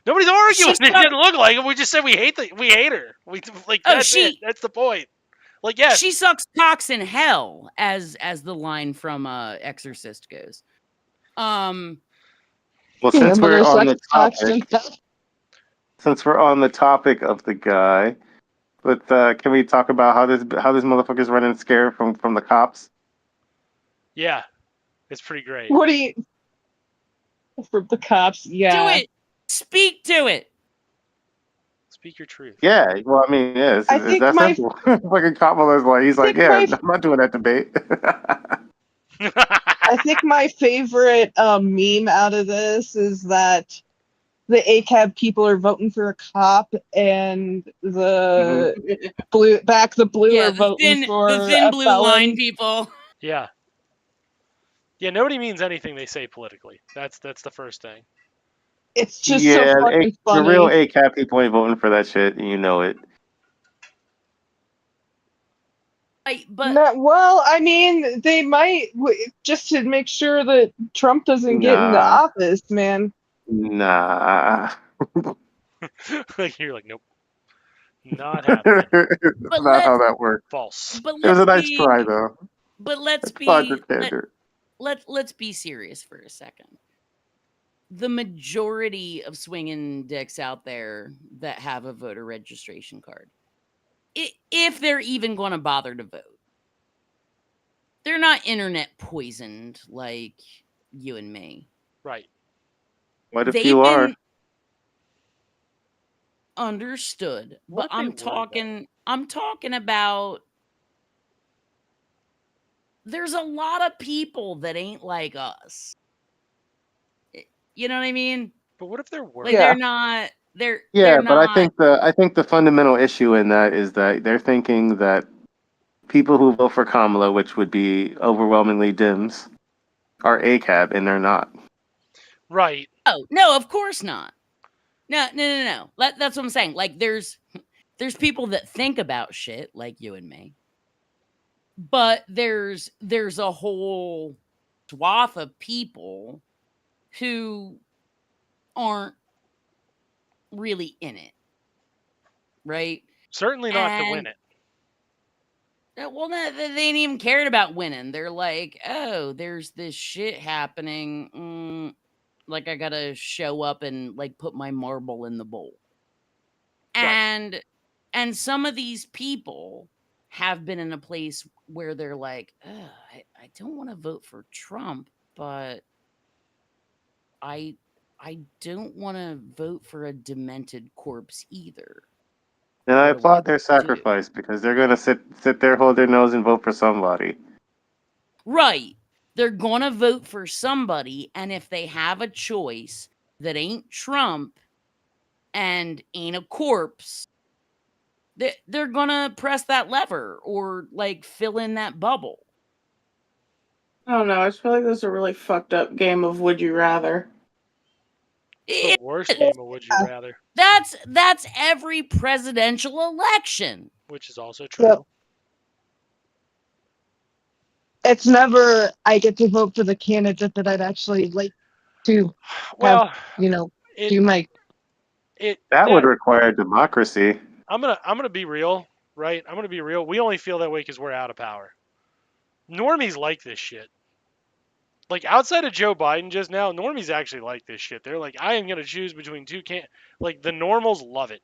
Nobody's arguing. She It didn't look like it. We just said we hate her. We like that's it. That's the point. Like, yes. She sucks cocks in hell, as the line from Exorcist goes. Well, since we're on the topic of the guy, but can we talk about how this motherfucker's running scared from the cops? Yeah, it's pretty great. What do you? From the cops, yeah. Do it. Speak to it. Speak your truth. Yeah, well, I mean, yeah, it's that simple. Fucking cop was like, he's like, yeah, I'm not doing that debate. I think my favorite meme out of this is that the ACAB people are voting for a cop, and the blue are voting for the thin a blue felon. line people. Yeah. Yeah, nobody means anything they say politically. That's the first thing. It's just so fucking funny. The real ACAB people ain't voting for that shit, and you know it. Well, I mean, they might just to make sure that Trump doesn't get into office, man. Nah. You're like, nope. Not happening. That's not how that works. False. But it was a nice try, though. But let's be let's be serious for a second. The majority of swinging dicks out there that have a voter registration card, if they're even going to bother to vote, they're not internet poisoned like you and me. Right. What if you are? Understood. What But if they were, though? I'm talking about there's a lot of people that ain't like us. You know what I mean? But what if there were? Like Yeah. they're Yeah, but not I think the fundamental issue in that is that they're thinking that people who vote for Kamala, which would be overwhelmingly Dems, are ACAB, and they're not. Right. Oh, no, of course not. No. That's what I'm saying. Like there's people that think about shit like you and me. But there's a whole swath of people who aren't really in it. Right? Certainly not to win And it. well, no, they ain't even cared about winning. They're like, oh, there's this shit happening. Like I gotta show up and like put my marble in the bowl. Right. And some of these people have been in a place where they're like, I don't want to vote for Trump, but I don't want to vote for a demented corpse either. And I What do I applaud their do? sacrifice because they're gonna sit there, hold their nose, and vote for somebody. Right. They're going to vote for somebody. And if they have a choice that ain't Trump and ain't a corpse, they're going to press that lever or like fill in that bubble. I don't know. I just feel like this is a really fucked up game of Would You Rather. The worst game of Would You Rather, That's every presidential election. which is also true. Yep. It's never I get to vote for the candidate that I'd actually like to Well, do my That would require democracy. I'm gonna be real, right? I'm gonna be real. We only feel that way because we're out of power. Normies like this shit. Like outside of Joe Biden just now, normies actually like this shit. They're like, I am gonna choose between two like the normals love it.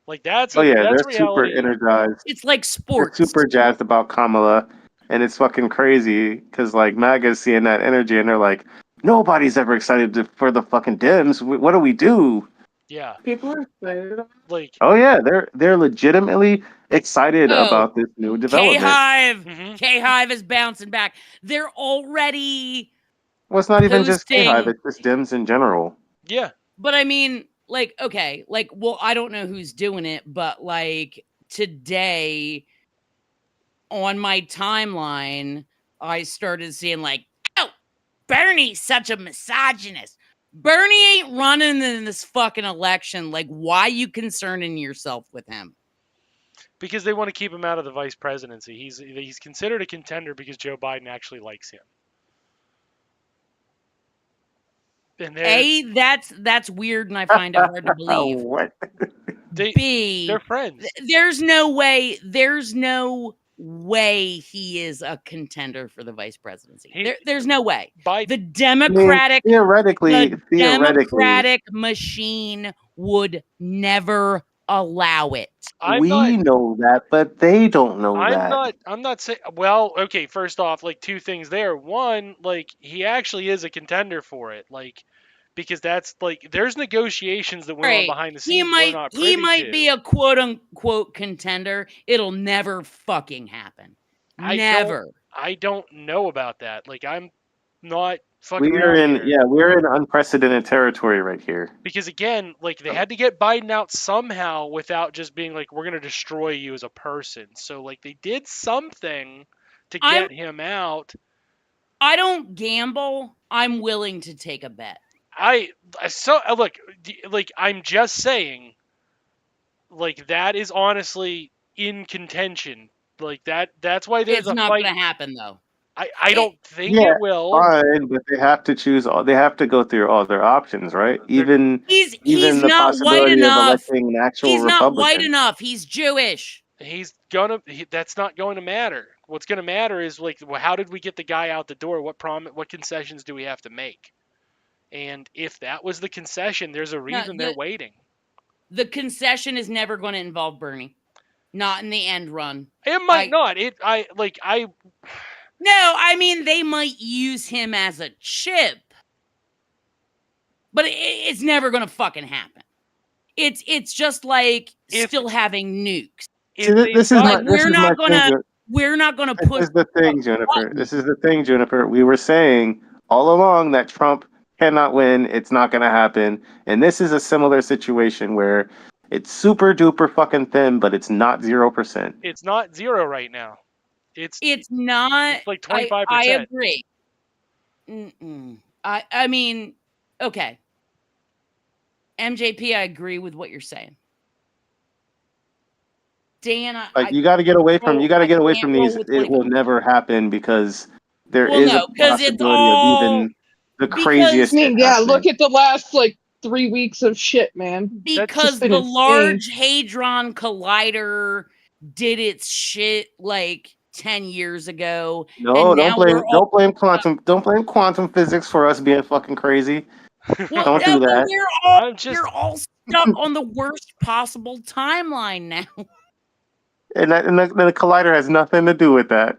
Like that's Oh yeah, that's they're super reality. energized. It's like They're sports. super jazzed about Kamala, and it's fucking crazy because like MAGA's seeing that energy, and they're like, nobody's ever excited for the fucking Dems. What do we do? Yeah. People are excited. Like Oh yeah, they're legitimately excited Oh, about this new development. K-Hive is bouncing back. They're already Well, it's not even just K-Hive; posting. it's just Dems in general. yeah. But I mean, like, okay, like, well, I don't know who's doing it, but like today on my timeline, I started seeing like, oh, Bernie's such a misogynist. Bernie ain't running in this fucking election. Like, why you concerning yourself with him? Because they want to keep him out of the vice presidency. He's considered a contender because Joe Biden actually likes him. And that's weird, and I find it hard to believe. What? they're friends. There's no way he is a contender for the vice presidency. There's no way. Biden, The Democratic theoretically, Democratic machine would never allow it. we know that, but they don't know that. I'm not saying. Well, okay. First off, like two things there. One, like he actually is a contender for it. Like because that's like there's negotiations that went on behind the scenes. He might be a quote unquote contender. It'll never fucking happen. Never. I don't know about that. Like I'm not fucking We're around in here. we're in unprecedented territory right here. Because again, like they had to get Biden out somehow without just being like, we're gonna destroy you as a person. So like they did something to get him out. I don't gamble. I'm willing to take a bet. Look, like I'm just saying, like that is honestly in contention. Like that's why there's it's a not fight. gonna happen though. I don't think it will. Fine, but they have to choose. They have to go through all their options, right? Even he's the not white possibility of enough. electing an actual He's not white Republican. enough. He's Jewish. That's not going to matter. What's going to matter is like, well, how did we get the guy out the door? What concessions do we have to make? And if that was the concession, there's a reason they're waiting. The concession is never going to involve Bernie. Not in the end run. It might not. No, I mean they might use him as a chip. But it's never going to fucking happen. It's just like If- still having nukes. If See, they've this is got- my Like this is my thing. we're not gonna This push is the thing, Juniper. This is the thing, Juniper. We were saying all along that Trump cannot win. It's not going to happen. And this is a similar situation where it's super duper fucking thin, but it's not 0%. It's not 0 right now. It's not. It's like I 25%. agree. I mean, okay. MJP, I agree with what you're saying. Dan, Like you got to get away from I can't roll these. with It will 25. never happen because there Well, is no, a 'cause it's possibility all- of even the because- craziest. I mean, shit yeah, happening. look at the last like 3 weeks of shit, man. Because been the insane. Large Hadron Collider did its shit like 10 years ago. No, and don't now blame we're all- don't blame quantum physics for us being fucking crazy. Well, Don't do but that. you're all stuck on the worst possible timeline now. And the collider has nothing to do with that.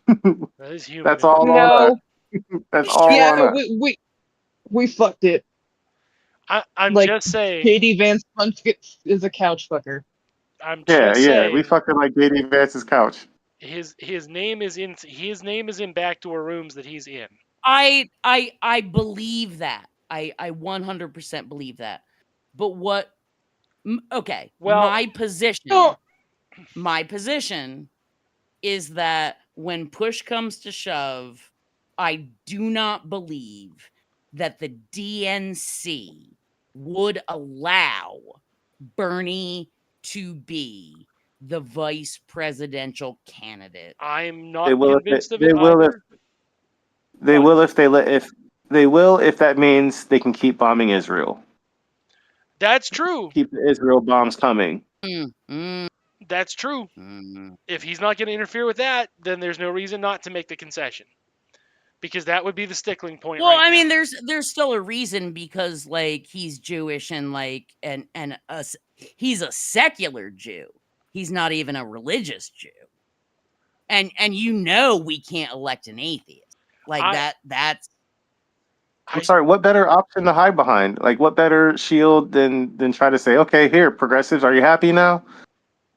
That is human. That's all on No. us. That's all on Yeah, us. we fucked it. I'm like, just saying. JD Vance is a couch fucker. I'm Yeah, just yeah. saying. We fucked it like JD Vance's couch. His name is in backdoor rooms that he's in. I believe that. I 100% believe that. But what? Okay. Well, my position. No. My position is that when push comes to shove, I do not believe that the DNC would allow Bernie to be the vice presidential candidate. I'm not They will convinced if of it either. they will if that means they can keep bombing Israel. That's true. Keep the Israel bombs coming. That's true. If he's not going to interfere with that, then there's no reason not to make the concession. Because that would be the stickling point. Well, right I mean, now. there's still a reason because like he's Jewish and like he's a secular Jew. He's not even a religious Jew. And we can't elect an atheist. Like that's I'm sorry, what better option to hide behind? Like what better shield than try to say, okay, here, progressives, are you happy now?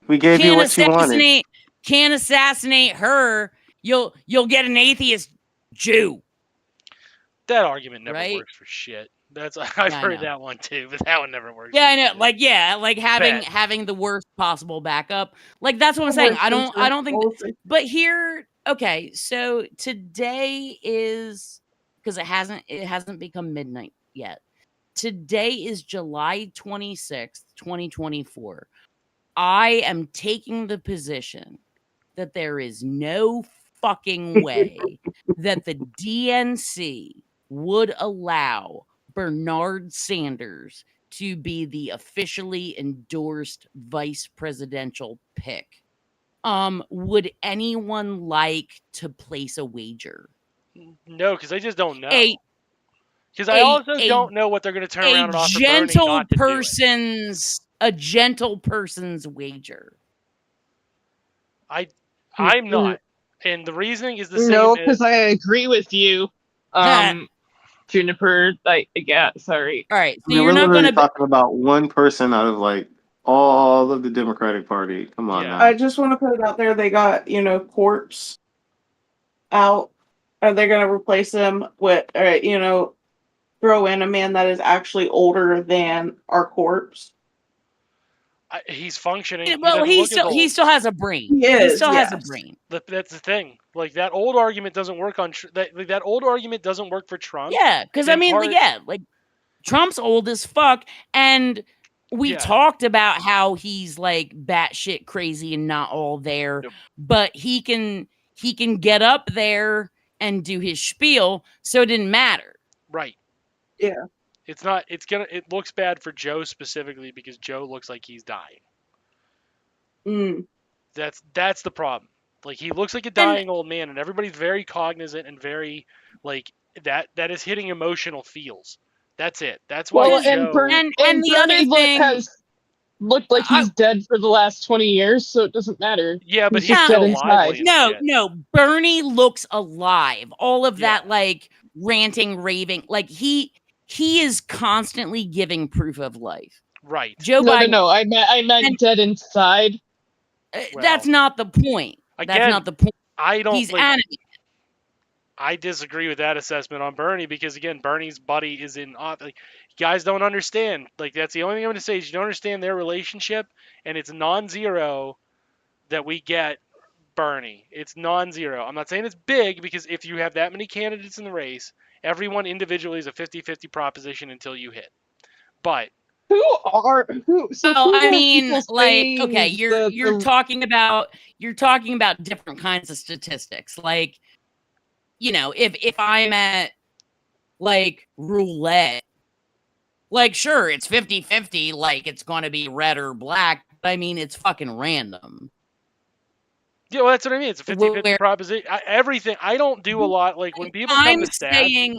We gave you what you wanted. Can't assassinate her. You'll get an atheist Jew. That argument never Right? works for shit. I've heard that one too, but that one never works. Yeah, I know. Like having the worst possible backup. Like that's what I'm saying. I don't think. But here, okay. So today is because it hasn't become midnight yet. Today is July 26th, 2024. I am taking the position that there is no fucking way that the DNC would allow Bernard Sanders to be the officially endorsed vice presidential pick. Would anyone like to place a wager? No, because I just don't know. Because I I also don't know what they're going to turn around and offer Bernie not to do it. A gentle person's wager. I'm not. And the reasoning is the same. No, because I agree with you. Juniper, sorry. All right, so I mean, you're we're not literally going to talking about one person out of like all of the Democratic Party. Come on now. I just want to put it out there. They got, corpse out. Are they going to replace him with, throw in a man that is actually older than our corpse? He's functioning. Well, he still has a brain. He still has a brain. That's the thing. Like that old argument doesn't work on that old argument doesn't work for Trump. Yeah, because I mean, like Trump's old as fuck, and we talked about how he's like batshit crazy and not all there, but he can get up there and do his spiel, so it didn't matter. Right. Yeah. It looks bad for Joe specifically because Joe looks like he's dying. That's the problem. Like he looks like a dying old man, and everybody's very cognizant and very like that is hitting emotional feels. That's it. That's why and the other thing has looked like he's dead for the last 20 years, so it doesn't matter. Yeah, but he's just dead inside. No, Bernie looks alive. All of that like ranting, raving, like he is constantly giving proof of life. Right. Joe No, Biden. no. I meant And- dead inside. That's not the point. That's Again, not the point. I don't He's like. animated. I disagree with that assessment on Bernie because again, Bernie's buddy is in. Like, you guys don't understand. Like that's the only thing I'm going to say is you don't understand their relationship, and it's non-zero that we get Bernie. It's non-zero. I'm not saying it's big because if you have that many candidates in the race, everyone individually is a 50-50 proposition until you hit. But So Well, who I are mean, people like, saying okay, you're talking about different kinds of statistics. Like, if I'm at like roulette, like sure, it's 50-50, like it's going to be red or black, but I mean, it's fucking random. yeah, well, that's what I mean. It's a 50-50 Where proposition. Everything. I don't do a lot. Like when people come I'm to stats, saying,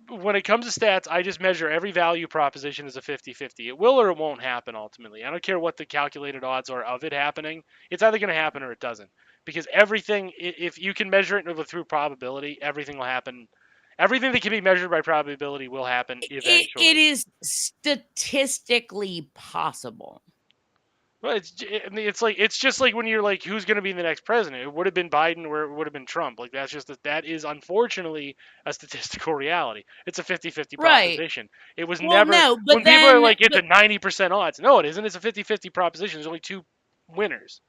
when it comes to stats, I just measure every value proposition as a 50-50. It will or it won't happen ultimately. I don't care what the calculated odds are of it happening. It's either going to happen or it doesn't. Because everything, if you can measure it through probability, everything will happen. Everything that can be measured by probability will happen eventually. it is statistically possible. Well, it's just like when you're like, who's going to be the next president? It would have been Biden or it would have been Trump. Like that is unfortunately a statistical reality. It's a 50-50 Right. proposition. It was Well, never no, but when people are then- like it's a 90% odds. No, it isn't. It's a 50-50 proposition. There's only two winners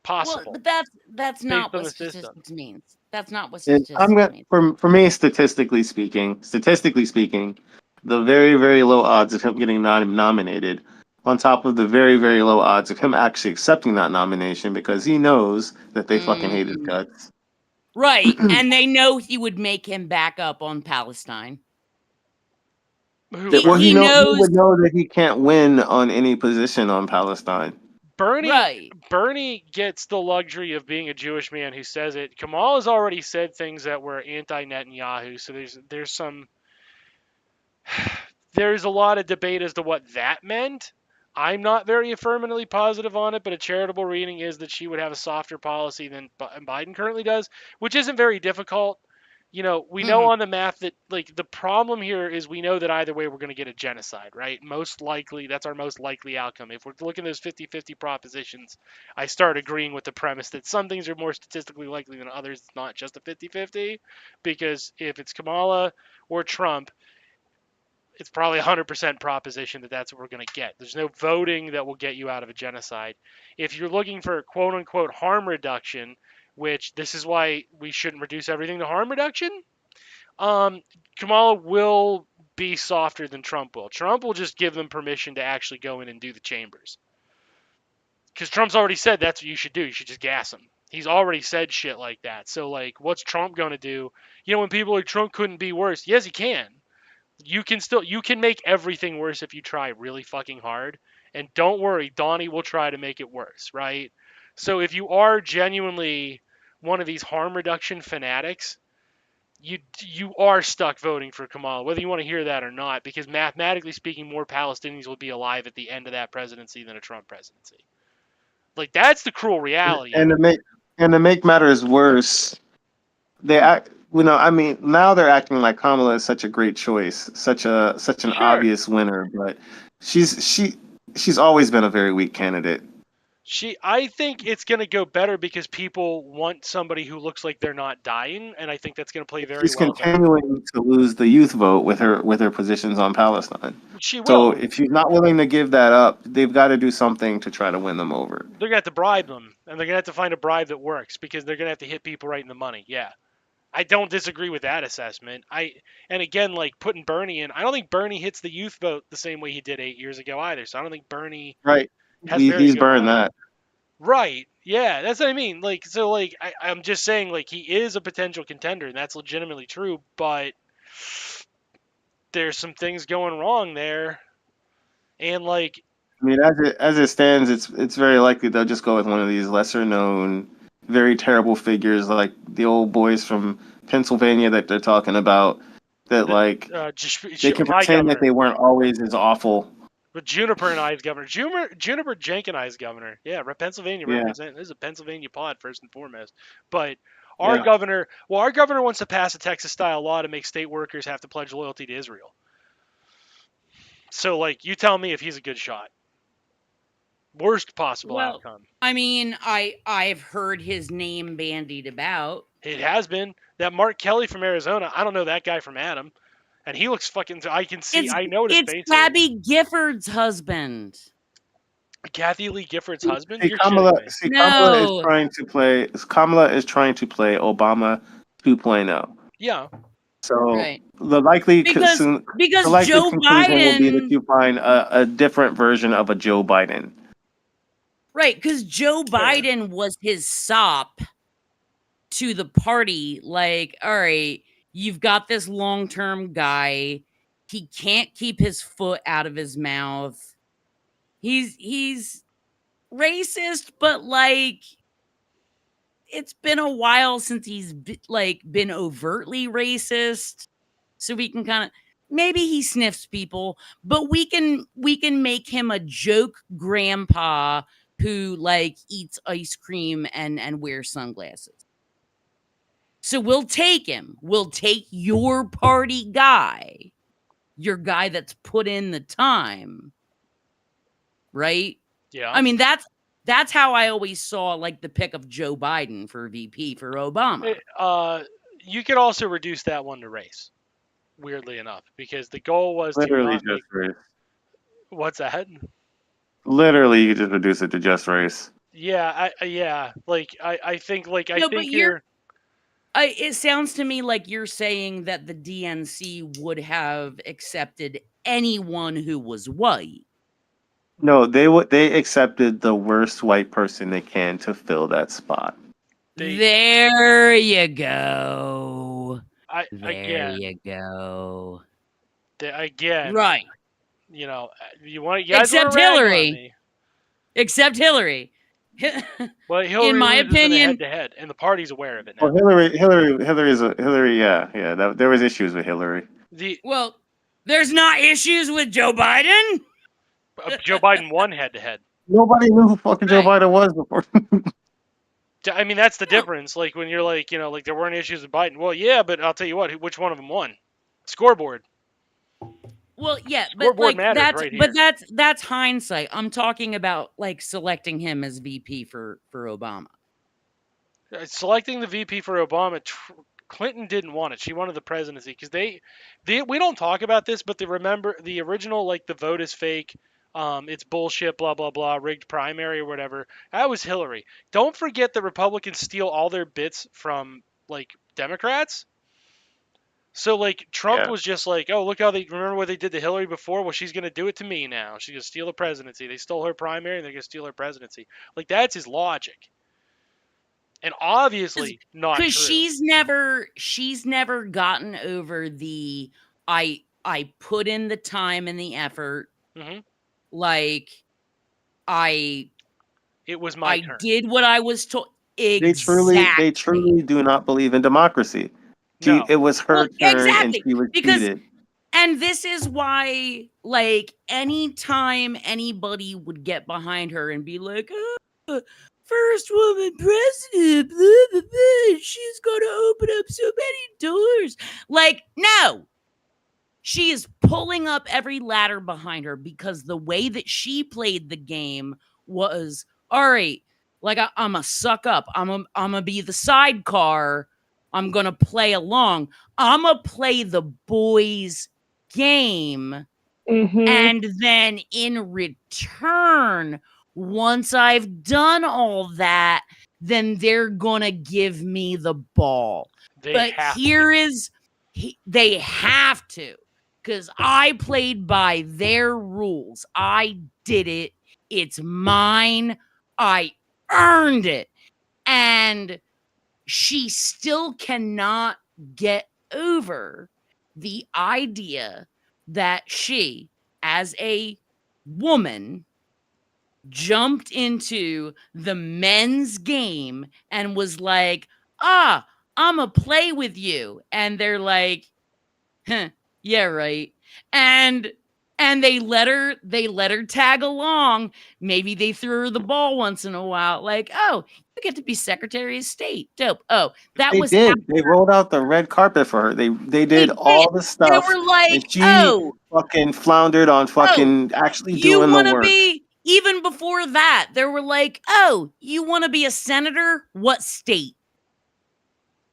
Well, possible. but that's not on what the system. statistics means. That's not what And statistics means. for me, statistically speaking, the very very low odds of him getting nominated, on top of the very very low odds of him actually accepting that nomination because he knows that they fucking hate his guts. Right, and they know he would make him back up on Palestine. Who, Well, he he knows- would know that he can't win on any position on Palestine. Bernie Right. Bernie gets the luxury of being a Jewish man who says it. Kamal has already said things that were anti-Netanyahu, so there's a lot of debate as to what that meant. I'm not very affirmatively positive on it, but a charitable reading is that she would have a softer policy than Biden currently does, which isn't very difficult. We know on the math that like the problem here is we know that either way we're going to get a genocide, right? Most likely, that's our most likely outcome. If we're looking at those 50-50 propositions, I start agreeing with the premise that some things are more statistically likely than others. It's not just a 50-50, because if it's Kamala or Trump, it's probably 100% proposition that that's what we're going to get. There's no voting that will get you out of a genocide. If you're looking for quote unquote harm reduction, which this is why we shouldn't reduce everything to harm reduction, Kamala will be softer than Trump will. Trump will just give them permission to actually go in and do the chambers. Because Trump's already said that's what you should do. You should just gas them. He's already said shit like that. So, like, what's Trump going to do? When people are like, Trump couldn't be worse. Yes, he can. You can make everything worse if you try really fucking hard. And don't worry, Donnie will try to make it worse, right? So if you are genuinely one of these harm reduction fanatics, you are stuck voting for Kamala, whether you want to hear that or not, because mathematically speaking, more Palestinians will be alive at the end of that presidency than a Trump presidency. Like that's the cruel reality. And to make matters worse, they act. Now they're acting like Kamala is such a great choice, such an Sure. obvious winner, but she's always been a very weak candidate. I think it's going to go better because people want somebody who looks like they're not dying, and I think that's going to play very She's well. continuing to lose the youth vote with her positions on Palestine. She will. So if she's not willing to give that up, they've got to do something to try to win them over. They're going to have to bribe them, and they're going to have to find a bribe that works because they're going to have to hit people right in the money. Yeah. I don't disagree with that assessment. And again, like putting Bernie in, I don't think Bernie hits the youth vote the same way he did 8 years ago either. So I don't think Bernie Right. has very He's good burned odds. that. Right. Yeah, that's what I mean. Like, so like I'm just saying like he is a potential contender, and that's legitimately true, but there's some things going wrong there. And like As it stands, it's very likely they'll just go with one of these lesser known, very terrible figures like the old boys from Pennsylvania that they're talking about. That they can pretend that they weren't always as awful. But Juniper and I is governor. Juniper Jenk and I is governor. Yeah, Pennsylvania represent. This is a Pennsylvania pod first and foremost. But our governor wants to pass a Texas-style law to make state workers have to pledge loyalty to Israel. So, like, you tell me if he's a good shot. Worst possible Well, outcome. I mean, I've heard his name bandied about. It has been. That Mark Kelly from Arizona, I don't know that guy from Adam. And he looks fucking, I can see, I know what his It's face is. Gabby Gifford's husband. Kathy Lee Gifford's husband? See, You're Kamala, kidding me. see, Kamala is No. trying to play. Kamala is trying to play Obama 2.0. Yeah. So Right. the likely Because the because likely Joe conclusion will be that Biden, you find a different version of a Joe Biden. right, because Joe Fair. Biden was his sop to the party. Like, all right, you've got this long-term guy. He can't keep his foot out of his mouth. He's racist, but like it's been a while since he's been overtly racist. So we can kind of maybe he sniffs people, but we can make him a joke grandpa who like eats ice cream and wears sunglasses. So we'll take him. We'll take your party guy, your guy that's put in the time, right? Yeah. I mean, that's how I always saw like the pick of Joe Biden for VP for Obama. You could also reduce that one to race, weirdly enough, because the goal was Literally to not just race. What's that? Literally, you just reduce it to just race. Yeah, I think No, but you're. it sounds to me like you're saying that the DNC would have accepted anyone who was white. No, they accepted the worst white person they can to fill that spot. There you go. Again, you go. Again, Right. You know, you guys Except want to rag on Hillary. me. Except Hillary. Well, Hillary In my loses opinion, in a head-to-head, and the party's aware of it now. Well, Hillary. Yeah. There was issues with Hillary. Well, there's not issues with Joe Biden. Joe Biden won head-to-head. Nobody knew who fucking Joe Biden was before. I mean, that's the difference. Like when you're like, like there weren't issues with Biden. Well, yeah, but I'll tell you what. Which one of them won? Scoreboard. Well, yeah, Scoreboard but like matters right here. that's hindsight. I'm talking about like selecting him as VP for Obama. Selecting the VP for Obama, Clinton didn't want it. She wanted the presidency because we don't talk about this, but they remember the original, like the vote is fake. It's bullshit, blah, blah, blah, rigged primary or whatever. That was Hillary. Don't forget that Republicans steal all their bits from, like, Democrats. So, like, Trump was just like, oh, look how remember what they did to Hillary before? Well, she's going to do it to me now. She's going to steal the presidency. They stole her primary, and they're going to steal her presidency. Like, that's his logic. And obviously not true. Because she's never gotten over the, I put in the time and the effort. Mm-hmm. Like, it was my turn. I did what I was told. Exactly. They truly do not believe in democracy. No. It was her turn, and she was cheated. And this is why, like, anytime anybody would get behind her and be like, oh, first woman president, blah, blah, blah, she's going to open up so many doors. Like, no. She is pulling up every ladder behind her because the way that she played the game was, all right, like, I'm a suck up. I'm a be the sidecar. I'm going to play along. I'm going to play the boys' game. Mm-hmm. And then in return, once I've done all that, then they're going to give me the ball. They have to. Because I played by their rules. I did it. It's mine. I earned it. And she still cannot get over the idea that she, as a woman, jumped into the men's game and was like, I'm going to play with you. And they're like, huh, yeah, right. And they let her tag along. Maybe they threw her the ball once in a while. Like, oh, you get to be Secretary of State. Dope. Oh, They did. They rolled out the red carpet for her. They did all the stuff. They were like, and she, oh, fucking floundered on fucking actually You doing the want to work. be, even before that, there were like, oh, you want to be a senator? What state?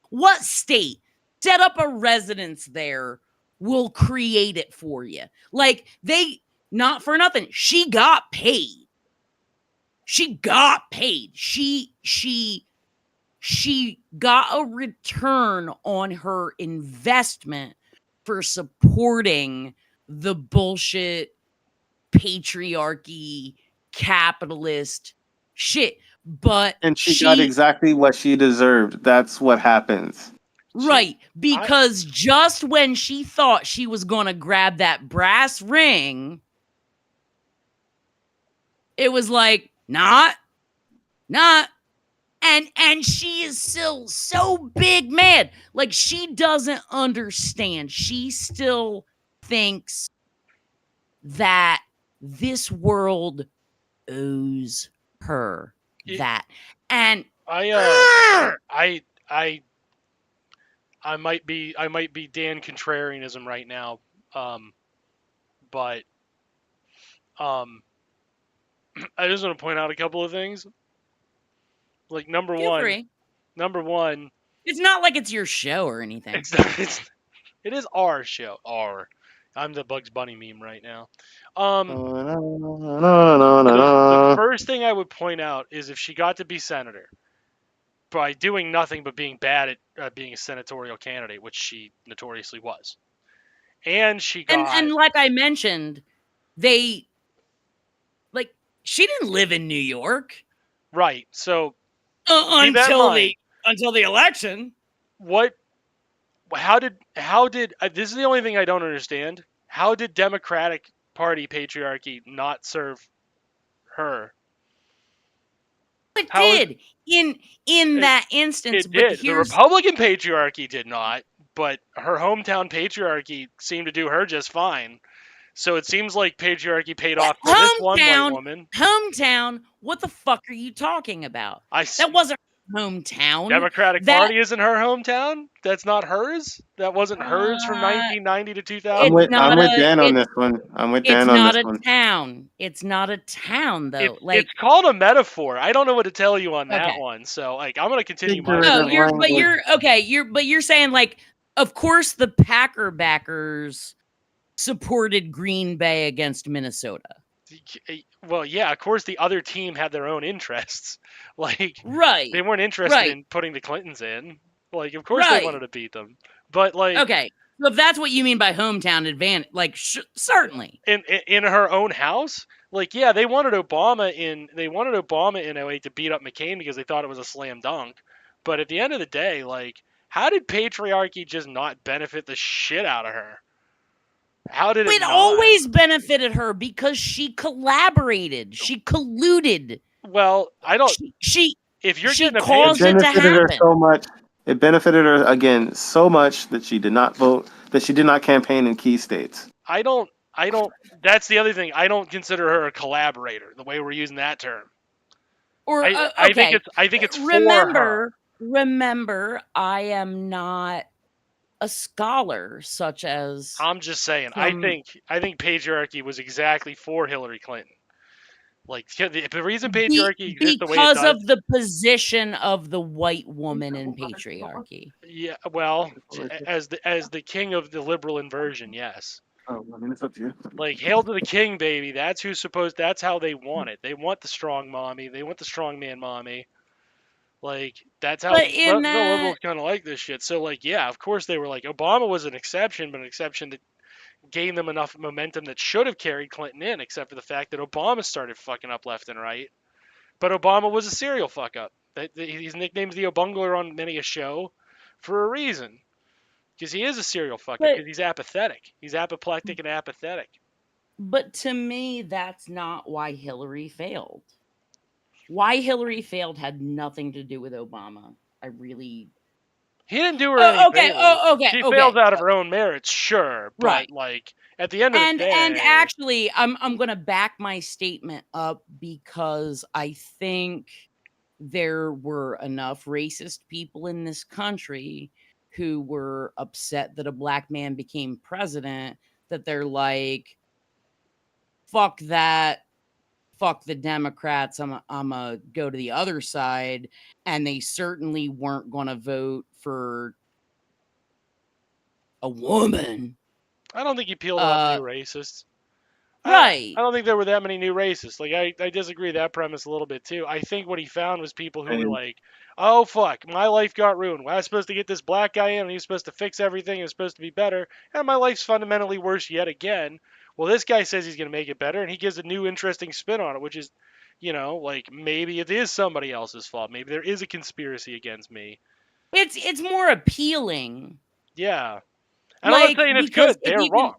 What state? Set up a residence there. We'll create it for you. Like, they, not for nothing, she got paid. She got paid. She got a return on her investment for supporting the bullshit patriarchy capitalist shit. But And she got exactly what she deserved. That's what happens. right, because just when she thought she was going to grab that brass ring, it was like, not. And she is still so big mad. Like, she doesn't understand. She still thinks that this world owes her that. And I might be Dan Contrarianism right now, but I just want to point out a couple of things. Like number one, it's not like it's your show or anything. It is our show. I'm the Bugs Bunny meme right now. The first thing I would point out is if she got to be senator by doing nothing but being bad at being a senatorial candidate, which she notoriously was, and she got and like I mentioned, she didn't live in New York, right. So until the election. How did this is the only thing I don't understand. How did Democratic Party patriarchy not serve her? It did in that instance. It did. The Republican patriarchy did not, but her hometown patriarchy seemed to do her just fine. So it seems like patriarchy paid off for this one white woman. Hometown? What the fuck are you talking about? That wasn't her hometown. Democratic Party isn't her hometown? That's not hers? That wasn't hers from 1990 to 2000? I'm with Dan on this one. I'm with Dan on this one. It's not a town. It's not a town, though. It's called a metaphor. I don't know what to tell you on that one. So, I'm going to continue my... No, you're saying, like, of course the Packer backers supported Green Bay against Minnesota. Well, yeah, of course the other team had their own interests. Like, right. They weren't interested in putting the Clintons in. Like, of course they wanted to beat them. But, like... Okay, so if that's what you mean by hometown advantage, like, certainly. In her own house? Like, yeah, they wanted Obama in 08 to beat up McCain because they thought it was a slam dunk. But at the end of the day, like, how did patriarchy just not benefit the shit out of her? How did it not? Always benefited her because she collaborated. She colluded. Well, I don't... If you're she caused it to happen. Her so much. It benefited her, again, so much that she did not vote, that she did not campaign in key states. I don't... That's the other thing. I don't consider her a collaborator, the way we're using that term. I think it's for her. Remember, I am not a scholar such as... I'm just saying, I think patriarchy was exactly for Hillary Clinton. Like, the reason patriarchy exists the way it does... Because of the position of the white woman in patriarchy. Yeah, well, as the king of the liberal inversion, yes. Oh, I mean, it's up to you. Like, hail to the king, baby. That's how they want it. They want the strong mommy. They want the strong man mommy. Like, that's how the liberals kind of like this shit. So, like, yeah, of course they were like, Obama was an exception, but an exception that gained them enough momentum that should have carried Clinton in, except for the fact that Obama started fucking up left and right. But Obama was a serial fuck up. He's nicknamed the Obungler on many a show for a reason. Because he is a serial fuck up, because he's apathetic. He's apoplectic and apathetic. But to me, that's not why Hillary failed. Why Hillary failed had nothing to do with Obama. He didn't do her any favors. She fails out of her own merits, sure. But, right. like, at the end of the day... And actually, I'm going to back my statement up because I think there were enough racist people in this country who were upset that a black man became president that they're like, fuck that, fuck the Democrats, I'm a go to the other side, and they certainly weren't going to vote for a woman. I don't think he peeled off new racists. Right. I don't think there were that many new racists. Like I disagree with that premise a little bit too. I think what he found was people who were like, "Oh fuck, my life got ruined. Well, I was supposed to get this black guy in, and he was supposed to fix everything. It was supposed to be better, and my life's fundamentally worse yet again." Well, this guy says he's going to make it better, and he gives a new interesting spin on it, which is, like maybe it is somebody else's fault. Maybe there is a conspiracy against me. It's more appealing. Yeah, and I'm not saying it's good. They're wrong.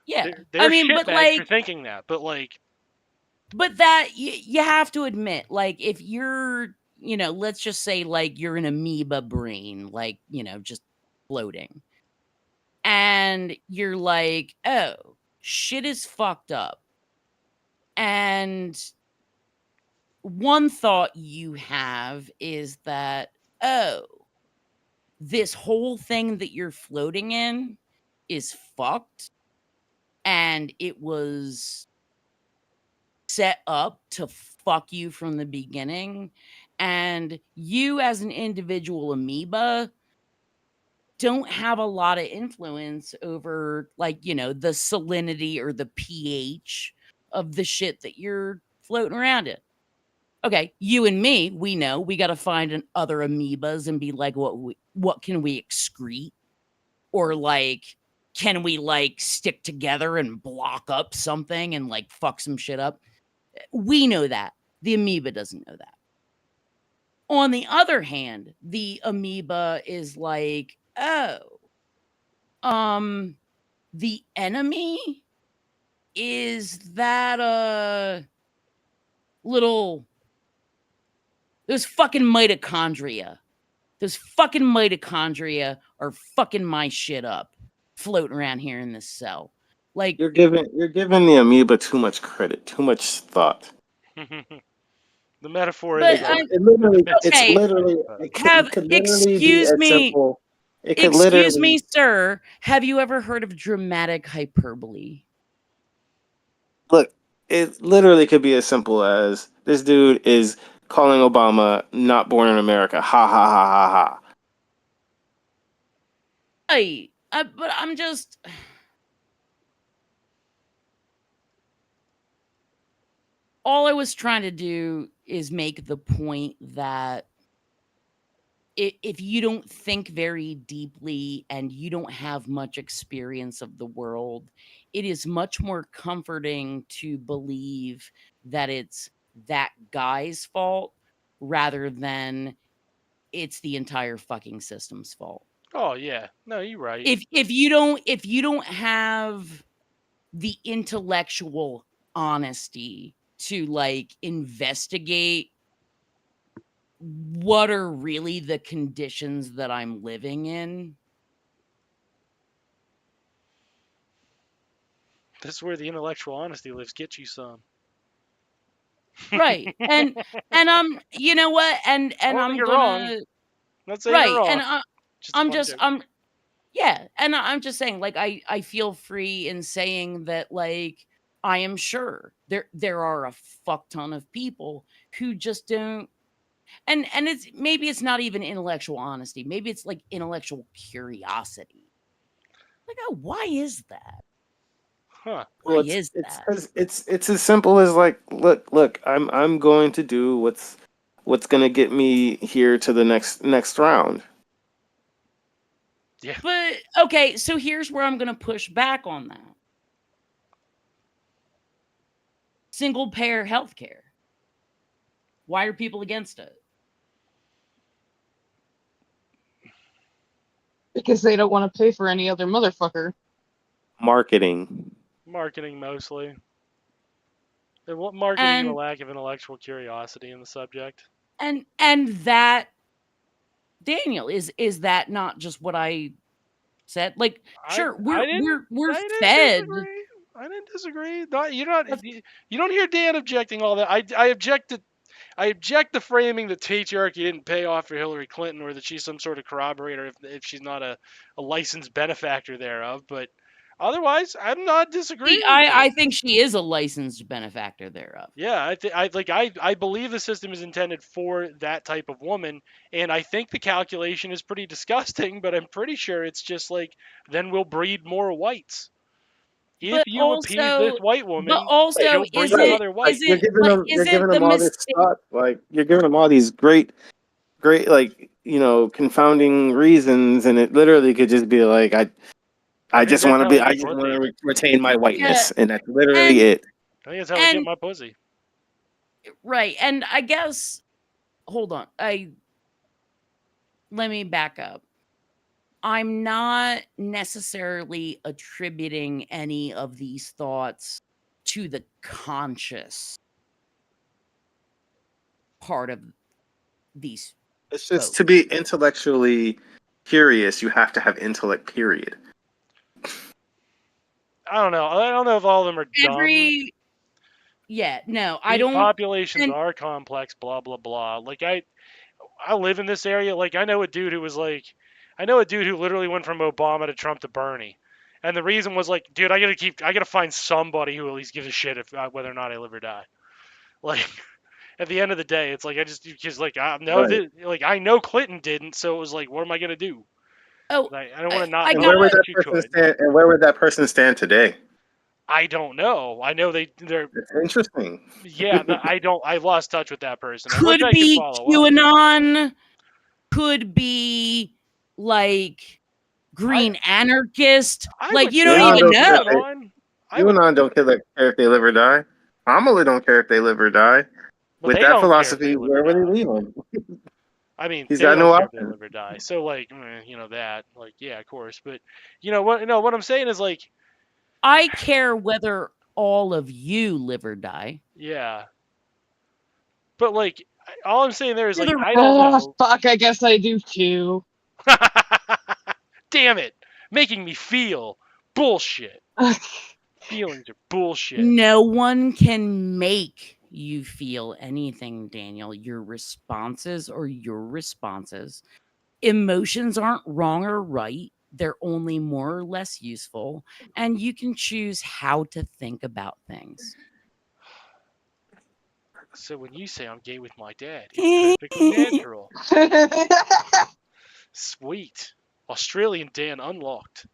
Yeah, They're I mean, shitbags but like, for thinking that. but that you have to admit, like, if you're, let's just say, like, you're an amoeba brain, like, just floating, and you're like, oh, shit is fucked up, and one thought you have is that, oh, this whole thing that you're floating in is fucked, and it was set up to fuck you from the beginning, and you as an individual amoeba don't have a lot of influence over, like, the salinity or the pH of the shit that you're floating around in. Okay, you and me, we know we got to find other amoebas and be like, what can we excrete? Or like, can we like stick together and block up something and like fuck some shit up? We know that. The amoeba doesn't know that. On the other hand, the amoeba is like, oh, the enemy is that little, those fucking mitochondria. Those fucking mitochondria are fucking my shit up, floating around here in this cell. Like, you're giving the amoeba too much credit, too much thought. The metaphor but is it's literally it could literally be as simple. It could excuse literally, me, sir. Have you ever heard of dramatic hyperbole? look, it literally could be as simple as this dude is calling Obama not born in America. Ha ha ha ha ha. Right. But I'm just. All I was trying to do is make the point that if you don't think very deeply and you don't have much experience of the world, it is much more comforting to believe that it's that guy's fault rather than it's the entire fucking system's fault. Oh yeah. No, you're right. If you don't have the intellectual honesty to like investigate what are really the conditions that I'm living in. This is where the intellectual honesty lives. Get you some. Right. And you know what? And I'm you're gonna wrong. Not saying you're wrong. and I'm just saying, like, I feel free in saying that, like, I am sure there are a fuck ton of people who just don't, and maybe it's not even intellectual honesty. Maybe it's like intellectual curiosity. Like, oh, why is that? Huh. Why is that? It's as simple as like, look, I'm going to do what's gonna get me here to the next round. Yeah. But okay, so here's where I'm gonna push back on that. Single payer healthcare. Why are people against it? Because they don't want to pay for any other motherfucker. Marketing Mostly. Marketing and a lack of intellectual curiosity in the subject. And that, Daniel, is that not just what I said? Like, sure, we're fed. I didn't disagree. You don't hear Dan objecting all that. I object to framing the patriarchy didn't pay off for Hillary Clinton, or that she's some sort of corroborator if she's not a licensed benefactor thereof. But Otherwise, I'm not disagreeing. with I you. think she is a licensed benefactor thereof. Yeah, I believe the system is intended for that type of woman, and I think the calculation is pretty disgusting. But I'm pretty sure it's just like then we'll breed more whites. If But you appease this white woman, she'll breed isn't another white. You're giving them, isn't the all this mistake? thought, like you're giving them all these great, like confounding reasons, and it literally could just be like, I just want to be, I just want to retain my whiteness, and that's literally it. I think that's how I get my pussy. Right, and I guess, hold on, let me back up. I'm not necessarily attributing any of these thoughts to the conscious part of these. It's just to be intellectually curious, you have to have intellect, period. I don't know. I don't know if all of them are dumb. Yeah, no, These I don't. populations are complex, blah, blah, blah. Like, I live in this area. Like, I know a dude who literally went from Obama to Trump to Bernie. And the reason was like, dude, I gotta find somebody who at least gives a shit if whether or not I live or die. Like, at the end of the day, it's like I know Clinton didn't, so it was like, what am I gonna do? Oh, I don't want to not. And where would that person stand today? I don't know. I know they're. It's interesting. Yeah, I lost touch with that person. Could be QAnon. Could be like green anarchist. Like you don't even know. QAnon don't care if they live or die. Kamala don't care if they live or die. With that philosophy, where would he leave them? I mean, he's got no option. They live or die. So like, that. Like, yeah, of course. But what? No, what I'm saying is like, I care whether all of you live or die. Yeah. But like, all I'm saying there is like, I don't know. Fuck, I guess I do too. Damn it, making me feel bullshit. Feelings are bullshit. No one can make you feel anything, Daniel. Your responses are your responses. Emotions aren't wrong or right. They're only more or less useful, and you can choose how to think about things. So when you say I'm gay with my dad, it's perfectly natural. Sweet. Australian Dan unlocked.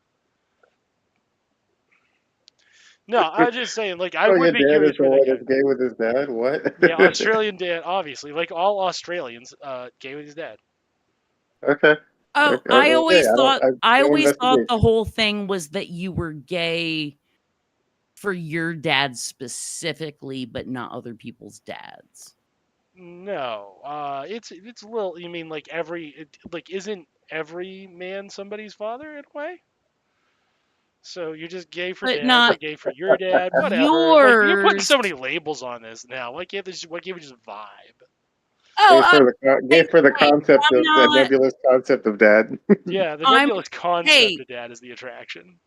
No, I'm just saying, like, I would be curious where they gay with his dad. What? Yeah, Australian Dan, obviously, like all Australians, gay with his dad. Okay. Oh, I always thought the whole thing was that you were gay for your dad specifically, but not other people's dads. No, it's a little. You mean like isn't every man somebody's father in a way? So you're just gay for dad, you're gay for your dad, whatever. Like, you're putting so many labels on this now. Why can't we just vibe? Gay for the concept of the nebulous concept of dad. Yeah, the nebulous concept of dad is the attraction.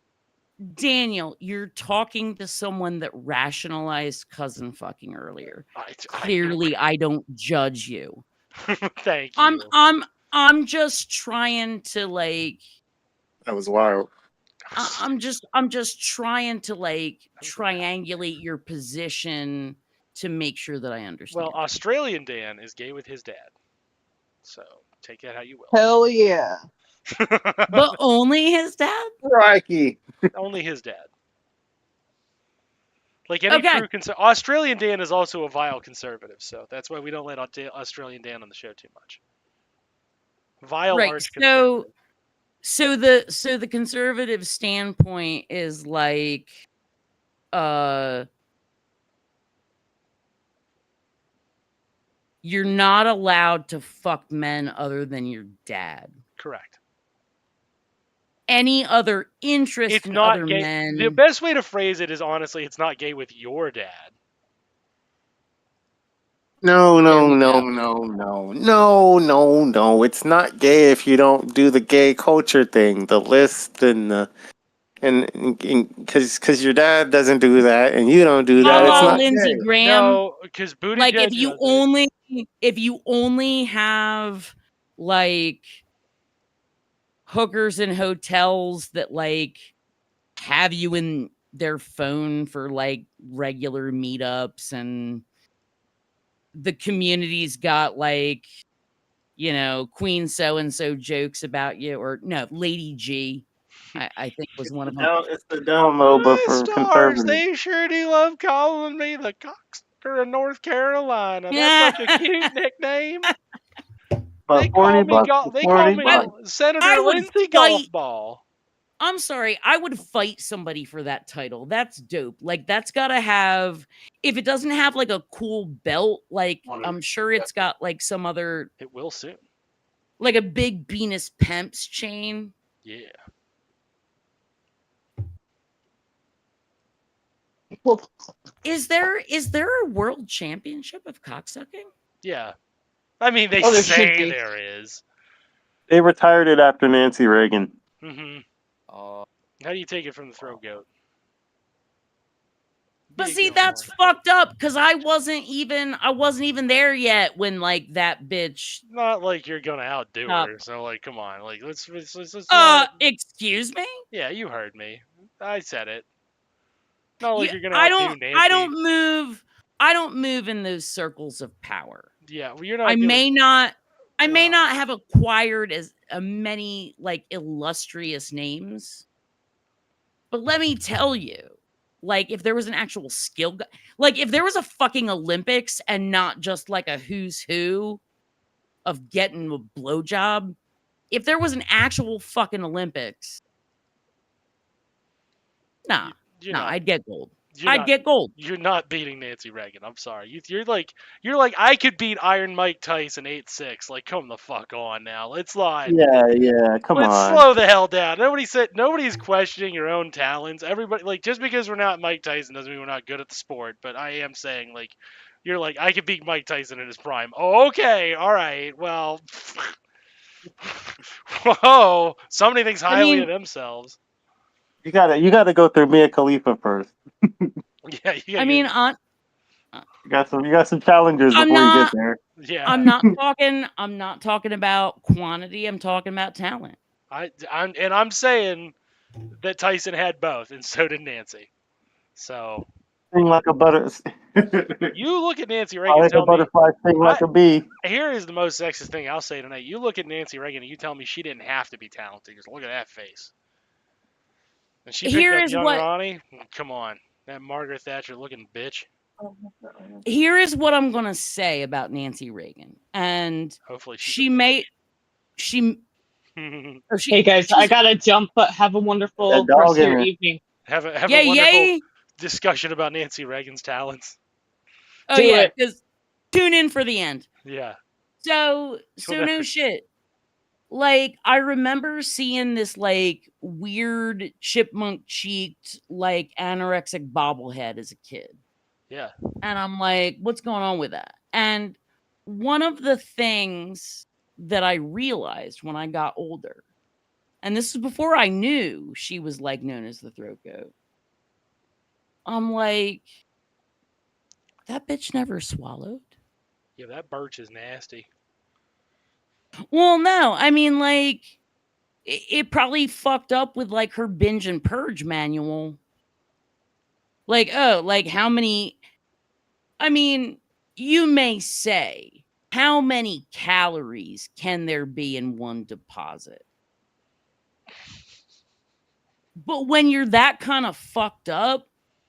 Daniel, you're talking to someone that rationalized cousin fucking earlier. Clearly, I don't judge you. Thank you. I'm just trying to like. That was wild. I'm just trying to like triangulate your position to make sure that I understand. Well, Australian Dan is gay with his dad, so take that how you will. Hell yeah. But only his dad? Crikey. Only his dad. Like any true Australian Dan is also a vile conservative, so that's why we don't let Australian Dan on the show too much. Vile arch conservative. So the conservative standpoint is like you're not allowed to fuck men other than your dad. Correct. Any other interest in other men. The best way to phrase it is honestly, it's not gay with your dad. No. It's not gay if you don't do the gay culture thing, the list and because your dad doesn't do that and you don't do that. It's not Lindsey gay. Graham. No, because Booty. Like if you only have like hookers in hotels that like have you in their phone for like regular meetups, and the community's got like, you know, Queen so and so jokes about you, or no, Lady G, I think was one of them. It's the download, but My for stars, conservatives. they sure do love calling me the cockster of North Carolina. That's such a cute nickname. But They call me $40, $40. Senator I would Lindsay fight- Golf Ball. I'm sorry, I would fight somebody for that title. That's dope. Like, that's gotta have, if it doesn't have like a cool belt, like I'm sure it's got like some other, It will soon. like a big Venus Pemps chain. Yeah. Well, Is there a world championship of cocksucking? Yeah. I mean, they Oh, there should say be. there is. They retired it after Nancy Reagan. Mm-hmm. How do you take it from the throat goat? But Big see, goat that's horn. fucked up because I wasn't even there yet when like that bitch. Not like you're gonna outdo Up. her. So like, come on, like let's not. Excuse me. Yeah, you heard me. I said it. Not like Yeah, you're gonna I outdo don't. Nancy. I don't move in those circles of power. Yeah, well, you're not. I may not Wow. have acquired as many like illustrious names, but let me tell you, like if there was an actual skill, like if there was a fucking Olympics and not just like a who's who of getting a blowjob, if there was an actual fucking Olympics, You're not. I'd get gold. You're I'd not, get gold. You're not beating Nancy Reagan. I'm sorry. You're like I could beat Iron Mike Tyson 8-6. Like, come the fuck on now. Let's lie. Yeah, come Let's on. slow the hell down. Nobody's questioning your own talents. Everybody, like, just because we're not Mike Tyson doesn't mean we're not good at the sport. But I am saying, like, you're like, I could beat Mike Tyson in his prime. Oh, okay, all right. Well, whoa. Somebody thinks highly of themselves. You gotta go through Mia Khalifa first. Yeah, you gotta I get- You got some challengers I'm before you not- get there. yeah. I'm not talking about quantity. I'm talking about talent. I'm saying that Tyson had both, and so did Nancy. So Sting like a butter. you look at Nancy I Reagan. like a Tell me, butterfly, sting like a bee. here is the most sexist thing I'll say tonight. You look at Nancy Reagan and you tell me she didn't have to be talented. Just look at that face. And she picked Here up is young what- Ronnie. Come on, that Margaret Thatcher looking bitch. Here is what I'm gonna say about Nancy Reagan, and Hopefully she. Hey guys, I gotta jump, but have a wonderful That dog rest of your in it. evening. have a Yay, wonderful yay! discussion about Nancy Reagan's talents. Oh Do yeah, it. because tune in for the end. Yeah. So never- no shit. Like I remember seeing this like weird chipmunk cheeked like anorexic bobblehead as a kid. Yeah. And I'm like, what's going on with that? And one of the things that I realized when I got older, and this was before I knew she was like known as the throat goat. I'm like, that bitch never swallowed. Yeah, that birch is nasty. Well, no, I mean, like, it probably fucked up with like her binge and purge manual. Like, oh, like how many? I mean, you may say, how many calories can there be in one deposit? But when you're that kind of fucked up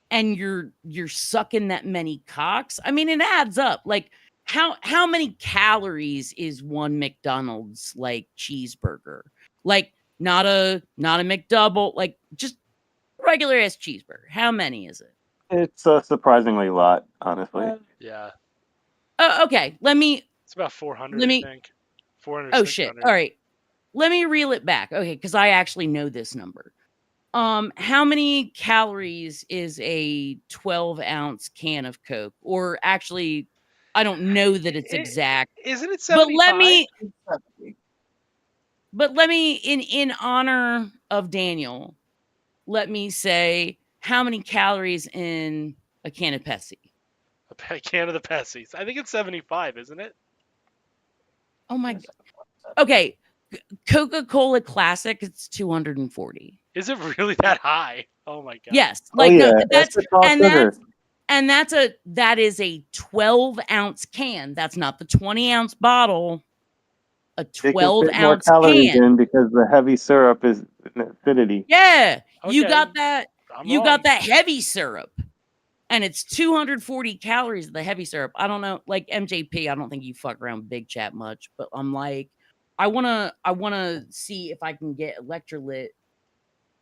and you're sucking that many cocks, I mean, it adds up. Like, how many calories is one McDonald's like cheeseburger? Like not a McDouble, like just regular ass cheeseburger. How many is it? It's a surprisingly lot, honestly. Yeah. Oh, okay. It's about 400, I think. 400. Oh shit. 600. All right. Let me reel it back. Okay, because I actually know this number. How many calories is a 12-ounce can of Coke? Or actually, I don't know that it's exact. Isn't it But 75? let me in honor of Daniel, let me say how many calories in a can of Pepsi? A can of the Pepsis. I think it's 75, isn't it? Oh my god. Okay. Coca-Cola Classic, it's 240. Is it really that high? Oh my god. Yes, Oh like no, yeah, that's erythritol and sugar. that is a 12-ounce can. That's not the 20-ounce bottle. A It can fit more 12-ounce calories can. in because the heavy syrup is an acidity. Yeah, you Okay, got that. I'm You wrong. got that heavy syrup, and it's 240 calories. The heavy syrup. I don't know, like MJP. I don't think you fuck around big chat much, but I'm like, I wanna see if I can get Electrolyte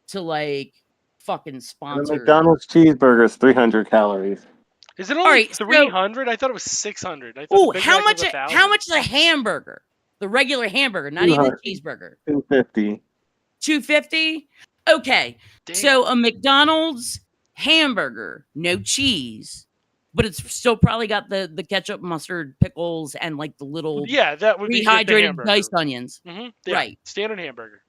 to like fucking And a sponsor. McDonald's cheeseburger is 300 calories. Is it only right, so- 300? I thought it was 600. I thought Oh, the Big how Mac was much? 1,000. How much is a hamburger? The regular hamburger, not even the 200. cheeseburger. 250. $2.50. Okay, Damn. so a McDonald's hamburger, no cheese, but it's still probably got the ketchup, mustard, pickles, and like the little Yeah, that would be just a rehydrated hamburger. diced onions. Yeah, Right. Standard hamburger.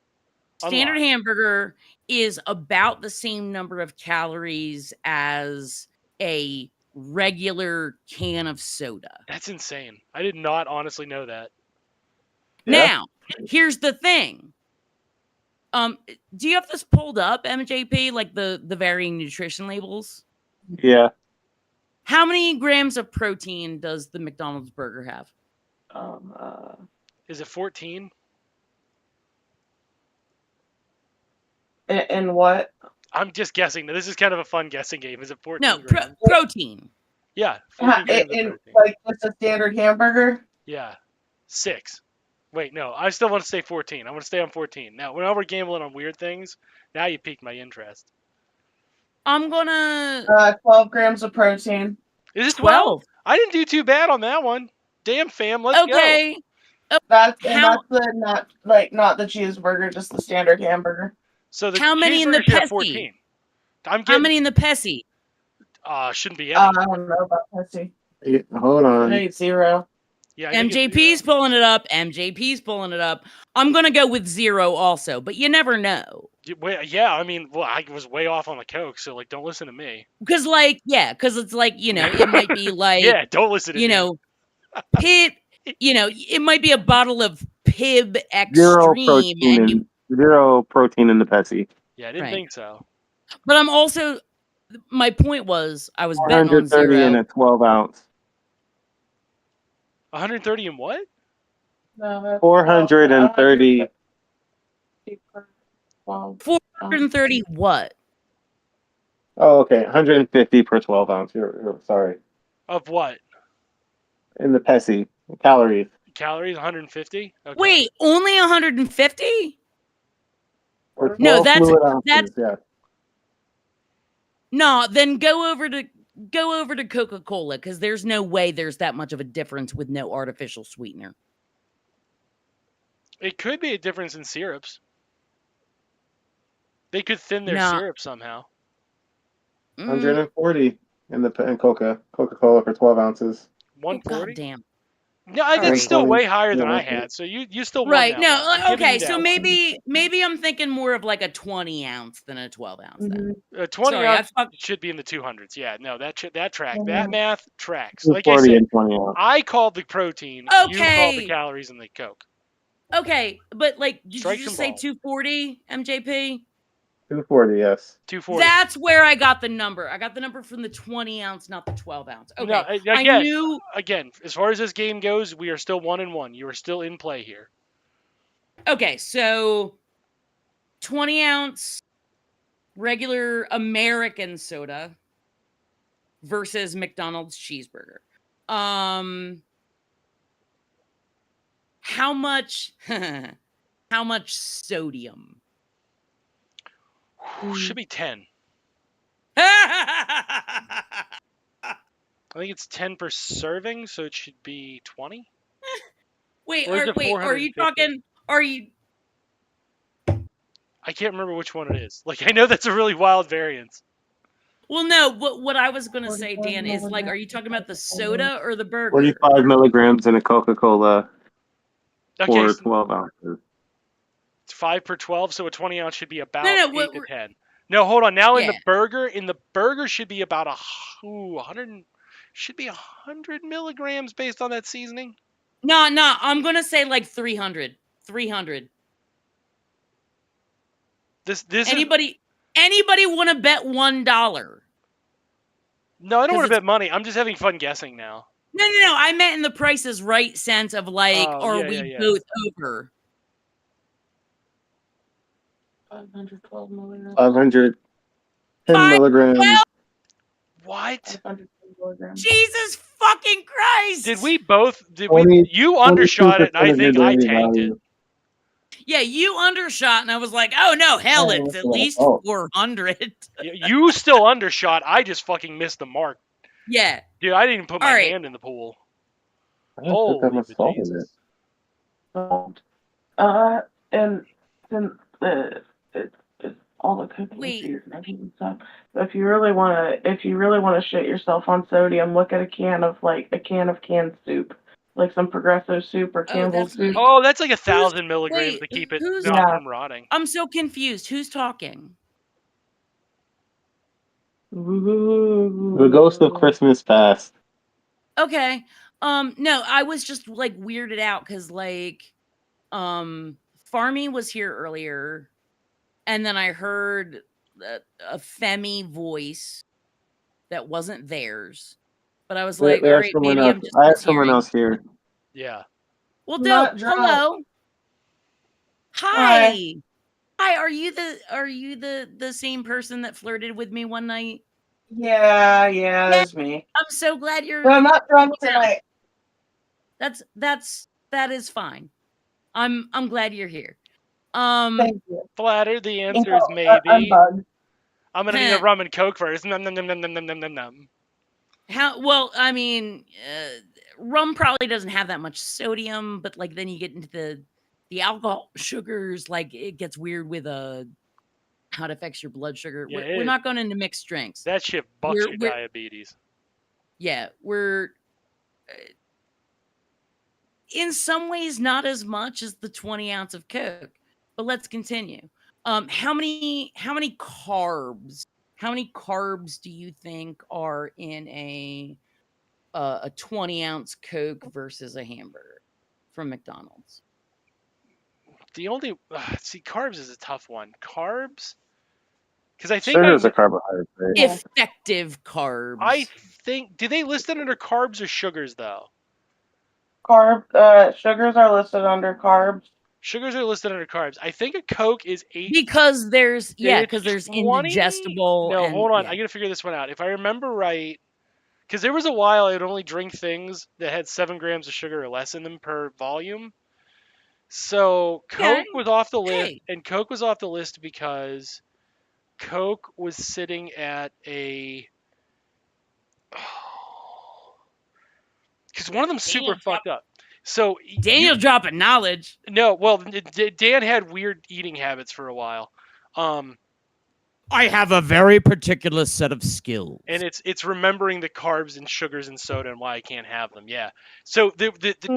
Standard Unlocked. hamburger is about the same number of calories as a regular can of soda. That's insane. I did not honestly know that. Yeah. Now, here's the thing. Do you have this pulled up, MJP, like the varying nutrition labels? Yeah. How many grams of protein does the McDonald's burger have? Is it 14? And what? I'm just guessing. This is kind of a fun guessing game. Is it 14 No, grams? protein. Yeah, 14 grams of In protein. like just a standard hamburger? Yeah, 6. Wait, no, I still want to say 14. I want to stay on 14. Now, whenever we're gambling on weird things, now you piqued my interest. I'm gonna 12 grams of protein. Is it 12? 12. I didn't do too bad on that one. Damn, fam, let's go. Okay. That's How- the not the cheeseburger, just the standard hamburger. So the How many in the cheeseburger should have Pepsi? 14. I'm How getting. many in the Pepsi? Shouldn't be I any. don't know about Pepsi. Hold I on. need 0. Yeah, I think it's MJP's 0. pulling it up. MJP's pulling it up. I'm gonna go with 0 also, but you never know. Yeah, I mean, well, I was way off on the Coke, so like, don't listen to me. Because it's like, it might be like, Yeah, don't listen to me. Pib, it might be a bottle of Pib Zero Extreme, protein, zero protein in the Pepsi. Yeah, I didn't Right. think so. but I'm also, my point was, I was betting on 130 in 0. a 12 ounce. 130 and what? No, 430. 430 what? Oh, okay. 150 per 12 ounce. You're sorry. Of what? In the Pepsi. Calories. Calories? 150? Okay. Wait, only 150? For No, 12 that's- fluid ounces, that's- yeah. No, then go over to Coca-Cola, because there's no way there's that much of a difference with no artificial sweetener. It could be a difference in syrups. They could thin their Nah. syrup somehow. 140 in Coca-Cola for 12 ounces. 140? Goddamn. No, that's still 120. way higher than Yeah, I 120. had. So you still won Right. that No. one. I'm giving Okay. you So that one. maybe I'm thinking more of like a 20 ounce than a 12 ounce. Then. A 20 Sorry, ounce I fucked- should be in the 200s. Yeah, no, that track. Mhm. That math tracks. Like I 240 said, and 20 ounce. I called the protein. You called the Okay. calories in the Coke. Okay, but like, did Strike you some just say balls. 240, MJP? 240, yes. 240. That's where I got the number. I got the number from the 20 ounce, not the 12 ounce. Okay. No, I again, knew. Again, as far as this game goes, we are still 1-1. You are still in play here. Okay, so 20 ounce regular American soda versus McDonald's cheeseburger. How much how much sodium? Should be 10. Wait, I think it's 10 per serving, so it should be 20. Or is it are you 450? talking? Are you? I can't remember which one it is. Like, I know that's a really wild variance. Well, no. What I was gonna say, Dan, is like, are you talking about the soda or the burger? 45 milligrams in a Coca-Cola Okay, for so 12 ounces. it's 5 per 12, so a 20 ounce should be about No, 8 to 10. No, hold on. Now in Yeah. the burger should be about 100, should be 100 milligrams based on that seasoning. No, I'm gonna say like 300. 300. This Anybody want to bet $1? No, I don't 'Cause want to it's- bet money. I'm just having fun guessing now. No. I meant in the Price is Right sense of like, Oh, are yeah, we yeah, yeah. both over? 512 milligrams. 510 Five- milligrams. well- What? 510 milligrams. Jesus fucking Christ! Did we both? Did 20 we? You undershot it, and I 22% of your think I daily tanked it. value. Yeah, you undershot, and I was like, oh no, hell, Oh, it's at that's least what I thought. 400. You still undershot. I just fucking missed the mark. Yeah. Dude, I didn't even put my All right. hand in the pool. I don't put that Holy much thought in Jesus. And then it's all the cooking Wait. and stuff. So if you really wanna shit yourself on sodium, look at a can of canned soup, like some Progresso soup or Oh, Campbell's that's soup. nice. Oh, that's like 1,000 milligrams wait, to keep it who's- not Yeah. from rotting. I'm so confused. Who's talking? The ghost of Christmas past. Okay. No, I was just like weirded out because like Farmy was here earlier, and then I heard a Femi voice that wasn't theirs. But I was like, We all have right, someone maybe else. I'm just I have someone mishearing. else here. Yeah. Well, Not dope. drunk. Hello. Hi. Hi. Hi, are you the same person that flirted with me one night? Yeah, that's me. I'm so glad you're But I'm not drunk tonight. that is fine. I'm glad you're here. Thank you. Flattered. The answer No, is maybe. I'm bugged. I'm gonna need a rum and coke first. Nom, nom, nom, nom, nom, nom, nom, nom. I mean, rum probably doesn't have that much sodium, but like then you get into the alcohol sugars, like it gets weird with how it affects your blood sugar. Yeah, We're not going into mixed drinks. That shit bucks We're- your we're- diabetes. Yeah, we're in some ways not as much as the 20 ounce of Coke, but let's continue. How many carbs? How many carbs do you think are in a 20 ounce Coke versus a hamburger from McDonald's? The only see, carbs is a tough one. Carbs, because I think Sugar is a carbohydrate. Right? Yeah. Effective carbs. I think do they list it under carbs or sugars though? Sugars are listed under carbs. Sugars are listed under carbs. I think a Coke is 8. because there's It's there's 20? indigestible. No, and, hold on. yeah. I gotta figure this one out. If I remember right, because there was a while I would only drink things that had 7 grams of sugar or less in them per volume. So Coke was off the list, Hey. and Coke was off the list because Coke was sitting at a. Because one of them super Daniel fucked up. So Daniel dropping knowledge. No, well, Dan had weird eating habits for a while. I have a very particular set of skills. And it's remembering the carbs and sugars and soda and why I can't have them. Yeah. So the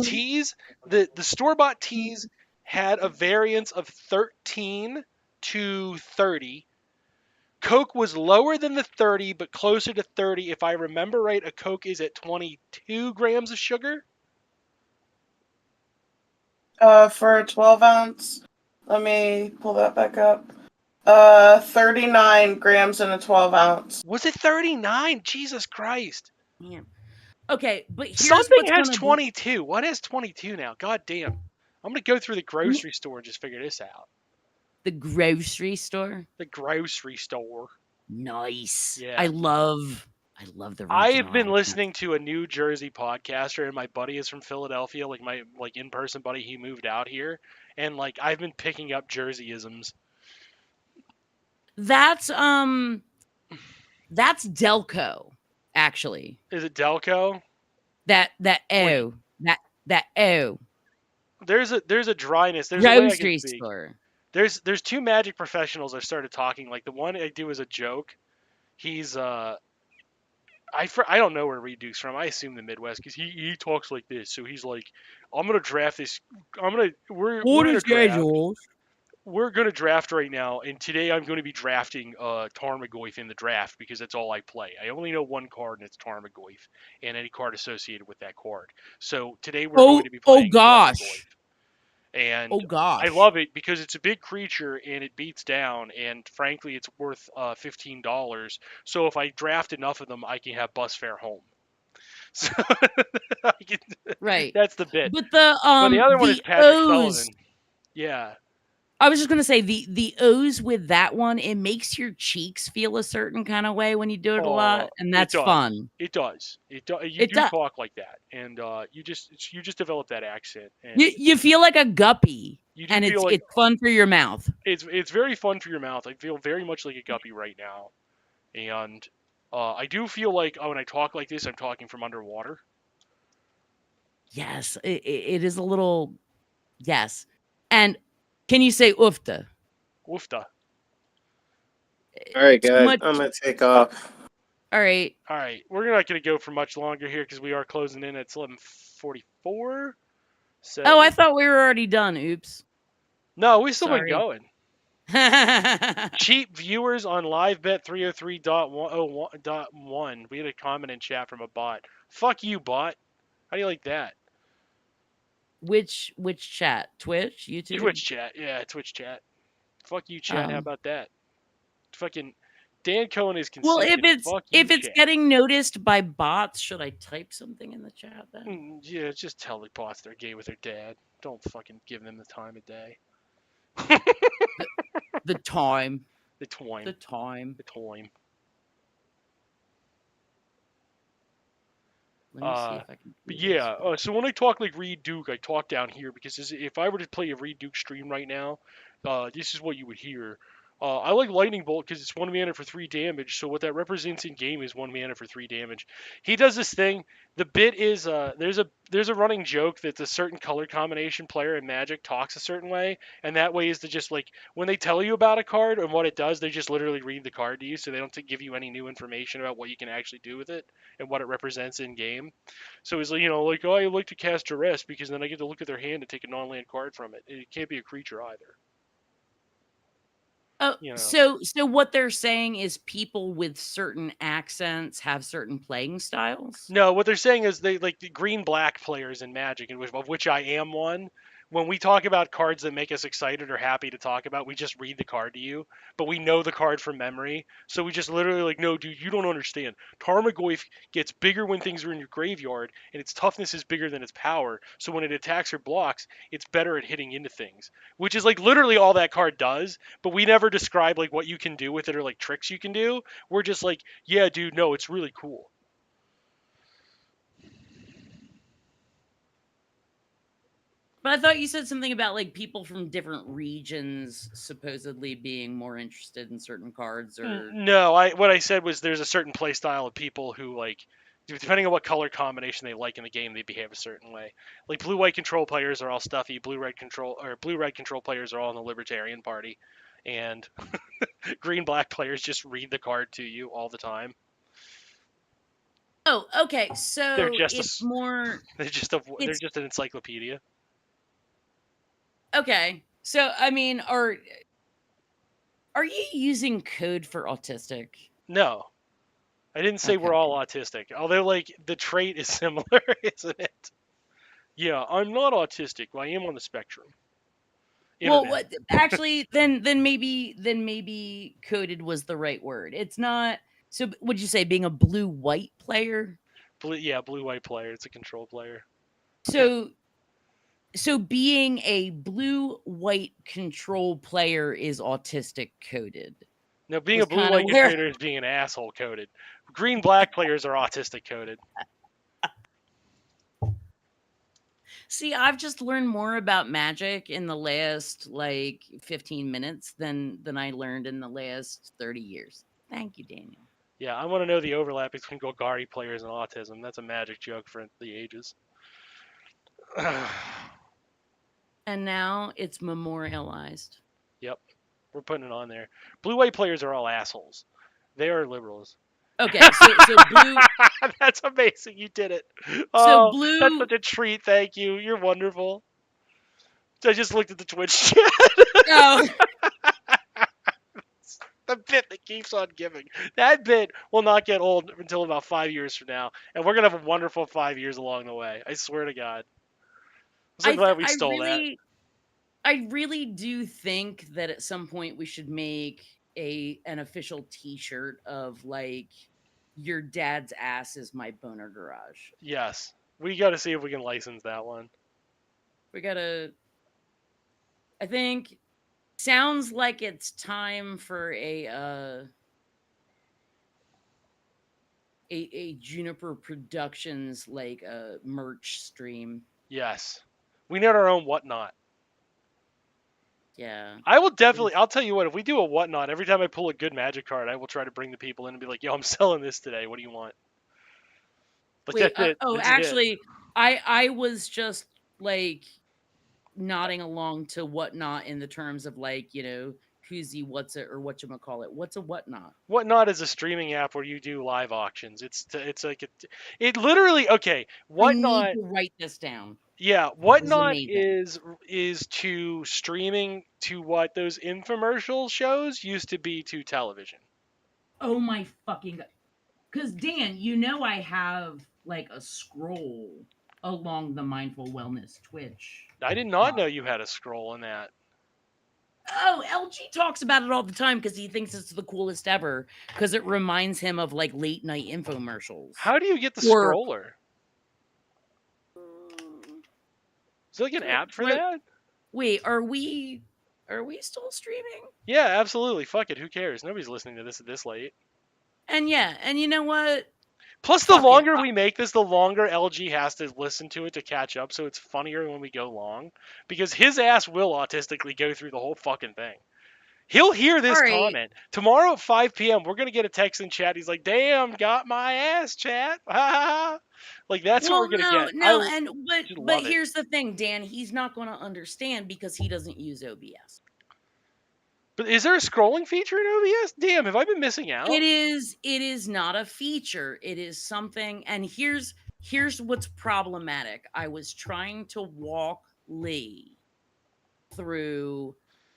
teas, the store-bought teas had a variance of 13 to 30. Coke was lower than the 30, but closer to 30. If I remember right, a Coke is at 22 grams of sugar. For a 12 ounce, let me pull that back up. 39 grams in a 12 ounce. Was it 39? Jesus Christ. Yeah. Okay, but here's Something what's has gonna 22. What has 22 now? God damn. I'm going to go through the grocery store and just figure this out. the grocery store. The grocery store. Nice. Yeah. I love the. I have regional been accent. listening to a New Jersey podcaster, and my buddy is from Philadelphia, like my in-person buddy. He moved out here, and like I've been picking up Jerseyisms. That's Delco, actually. Is it Delco? That oh There's a dryness. There's a way I grocery can speak. store. There's two magic professionals I started talking. Like the one I do as a joke. He's I don't know where Reduke's from. I assume the Midwest because he talks like this. So he's like, I'm gonna draft this. We're gonna draft. We're gonna draft right now, and today I'm going to be drafting Tarmogoyf in the draft because that's all I play. I only know one card, and it's Tarmogoyf, and any card associated with that card. So today we're going to be playing gosh. Tarmogoyf. And Oh gosh. I love it because it's a big creature and it beats down, and frankly, it's worth $15. So if I draft enough of them, I can have bus fare home. So I can, Right. that's the bit. But But the other one is the Patrick O's. Sullivan. Yeah. I was just gonna say the O's with that one, it makes your cheeks feel a certain kind of way when you do it a lot, and that's it does. fun. It does. It do, you It do does. talk like that, and you just develop that accent, and You feel like a guppy, you do and feel like it's fun for your mouth. it's very fun for your mouth. I feel very much like a guppy right now, and I do feel like when I talk like this, I'm talking from underwater. Yes, it is a little. Yes, and can you say oofta? Woofda. All right, Too guys, much. I'm gonna take off. All right. All right, we're not going to go for much longer here because we are closing in at 11:44. So Oh, I thought we were already done. Oops. no, we still been Sorry. going. Cheap viewers on LiveBet 303.101. We had a comment in chat from a bot. Fuck you, bot. How do you like that? Which chat? Twitch? YouTube? Twitch chat. Yeah, Twitch chat. Fuck you, chat. How about that? Fucking Dan Cohen is Well, consistent. if it's chat. getting noticed by bots, should I type something in the chat then? Yeah, just tell the bots they're gay with their dad. Don't fucking give them the time of day. The time. The time. The time. The time. Let me see if I can. But do yeah, this. so when I talk like Reed Duke, I talk down here because if I were to play a Reed Duke stream right now, this is what you would hear. I like Lightning Bolt because it's 1 mana for 3 damage, so what that represents in game is 1 mana for 3 damage. He does this thing. The bit is there's a running joke that a certain color combination player in Magic talks a certain way, and that way is to just like when they tell you about a card and what it does, they just literally read the card to you, so they don't give you any new information about what you can actually do with it and what it represents in game. So he's like, like, oh, I like to cast Duress because then I get to look at their hand and take a non-land card from it. It can't be a creature either. Oh, so what they're saying is people with certain accents have certain playing styles? No, what they're saying is they like the green-black players in Magic, of which I am one. When we talk about cards that make us excited or happy to talk about, we just read the card to you, but we know the card from memory. So we just literally like, no, dude, you don't understand. Tarmogoyf gets bigger when things are in your graveyard, and its toughness is bigger than its power. So when it attacks or blocks, it's better at hitting into things, which is like literally all that card does. But we never describe like what you can do with it or like tricks you can do. We're just like, yeah, dude, no, it's really cool. But I thought you said something about like people from different regions supposedly being more interested in certain cards or No, what I said was there's a certain play style of people who like depending on what color combination they like in the game, they behave a certain way. Like blue-white control players are all stuffy, blue-red control players are all in the Libertarian Party, and green-black players just read the card to you all the time. Oh, okay. So They're just it's more they're just an encyclopedia. Okay. So I mean, are you using code for autistic? No. I didn't say we're all autistic. Although like the trait is similar, isn't it? Yeah, I'm not autistic, but I am on the spectrum. Well, what actually then maybe coded was the right word. It's not. So would you say being a blue-white player? Blue-white player. It's a control player. So being a blue-white control player is autistic coded. No, being a blue-white controller is being an asshole coded. Green-black players are autistic coded. See, I've just learned more about Magic in the last like 15 minutes than I learned in the last 30 years. Thank you, Daniel. Yeah, I want to know the overlap between Golgari players and autism. That's a Magic joke for the ages. And now it's memorialized. Yep. We're putting it on there. Blue-white players are all assholes. They are liberals. Okay, so blue... That's amazing. You did it. So blue... That's such a treat. Thank you. You're wonderful. I just looked at the Twitch chat. Oh. The bit that keeps on giving. That bit will not get old until about 5 years from now. And we're going to have a wonderful 5 years along the way. I swear to God. I'm so glad we stole that. I really do think that at some point we should make an official T-shirt of like, your dad's ass is my boner garage. Yes. We got to see if we can license that one. We gotta. I think sounds like it's time for a Juniper Productions like a merch stream. Yes. We need our own whatnot. Yeah. I will definitely. I'll tell you what. If we do a whatnot, every time I pull a good magic card, I will try to bring the people in and be like, "Yo, I'm selling this today. What do you want?" Like Wait. that's it. Oh, This is it. actually, I was just like nodding along to whatnot in the terms of like, you know, koozie, what's it, or whatchamacallit. What's a whatnot? Whatnot is a streaming app where you do live auctions. It's like it literally okay. I Whatnot. need to write this down. Yeah, This is Whatnot amazing. is to streaming to what those infomercial shows used to be to television. Oh my fucking god. Because Dan, you know I have like a scroll along the Mindful Wellness Twitch. I did not know you had a scroll in that. Oh, LG talks about it all the time because he thinks it's the coolest ever because it reminds him of like late night infomercials. How do you get the Or- scroller? Is there like an app for Wait. that? Wait, are we still streaming? Yeah, absolutely. Fuck it. Who cares? Nobody's listening to this at this late. And yeah, and you know what? Plus, the Fuck it. longer we make this, the longer LG has to listen to it to catch up, so it's funnier when we go long. Because his ass will autistically go through the whole fucking thing. He'll hear this All right. comment. Tomorrow at 5 p.m., we're going to get a text in chat. He's like, damn, got my ass, chat. Like, that's what we're going to get. No, just but love it. here's the thing, Dan. He's not going to understand because he doesn't use OBS. But is there a scrolling feature in OBS? Damn, have I been missing out? It is not a feature. It is something, and here's what's problematic. I was trying to walk Lee through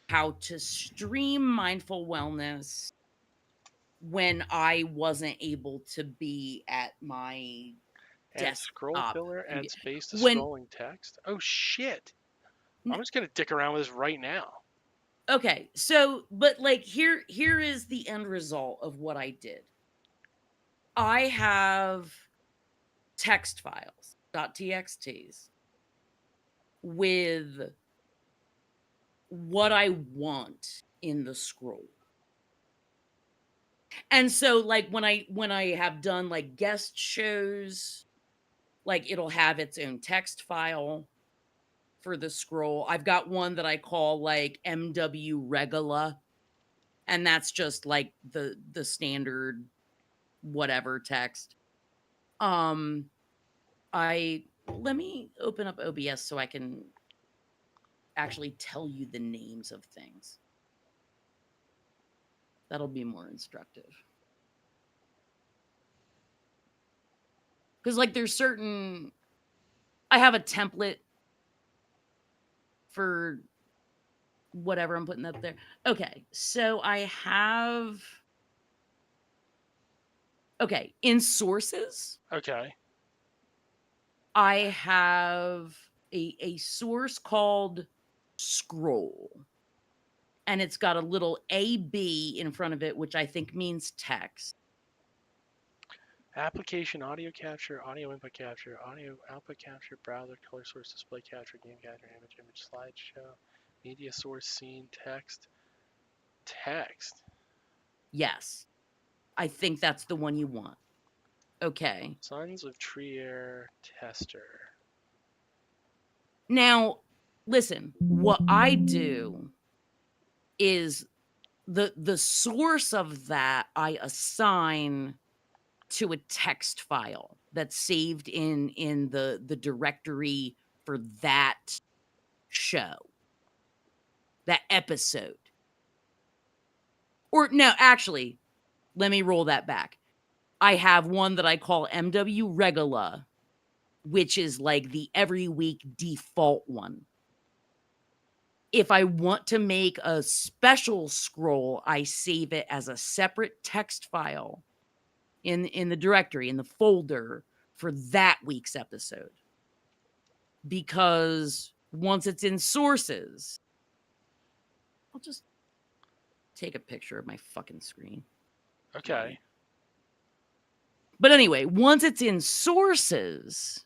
how to stream mindful wellness when I wasn't able to be at my Add scroll desktop. filler, add space to When- scrolling text. Oh, shit. I'm just going to dick around with this right now. Okay, so but like here is the end result of what I did. I have text files, .txts, with what I want in the scroll. And so like when I have done like guest shows, like it'll have its own text file for the scroll. I've got one that I call like MW Regula, and that's just like the standard whatever text. Let me open up OBS so I can actually tell you the names of things. That'll be more instructive. Because like there's certain, I have a template for whatever I'm putting up there. Okay, so I have, okay, in sources, Okay. I have a source called scroll. And it's got a little AB in front of it, which I think means text. Application, audio capture, audio input capture, audio output capture, browser, color source, display capture, game capture, image, slideshow, media source, scene, text. Text. Yes. I think that's the one you want. Okay. Sons of Trier Tester. Now, listen, what I do is the source of that I assign to a text file that's saved in the directory for that show, that episode. Or no, actually, let me roll that back. I have one that I call MW Regula, which is like the every week default one. If I want to make a special scroll, I save it as a separate text file in the directory, in the folder for that week's episode. Because once it's in sources, I'll just take a picture of my fucking screen. Okay. But anyway, once it's in sources,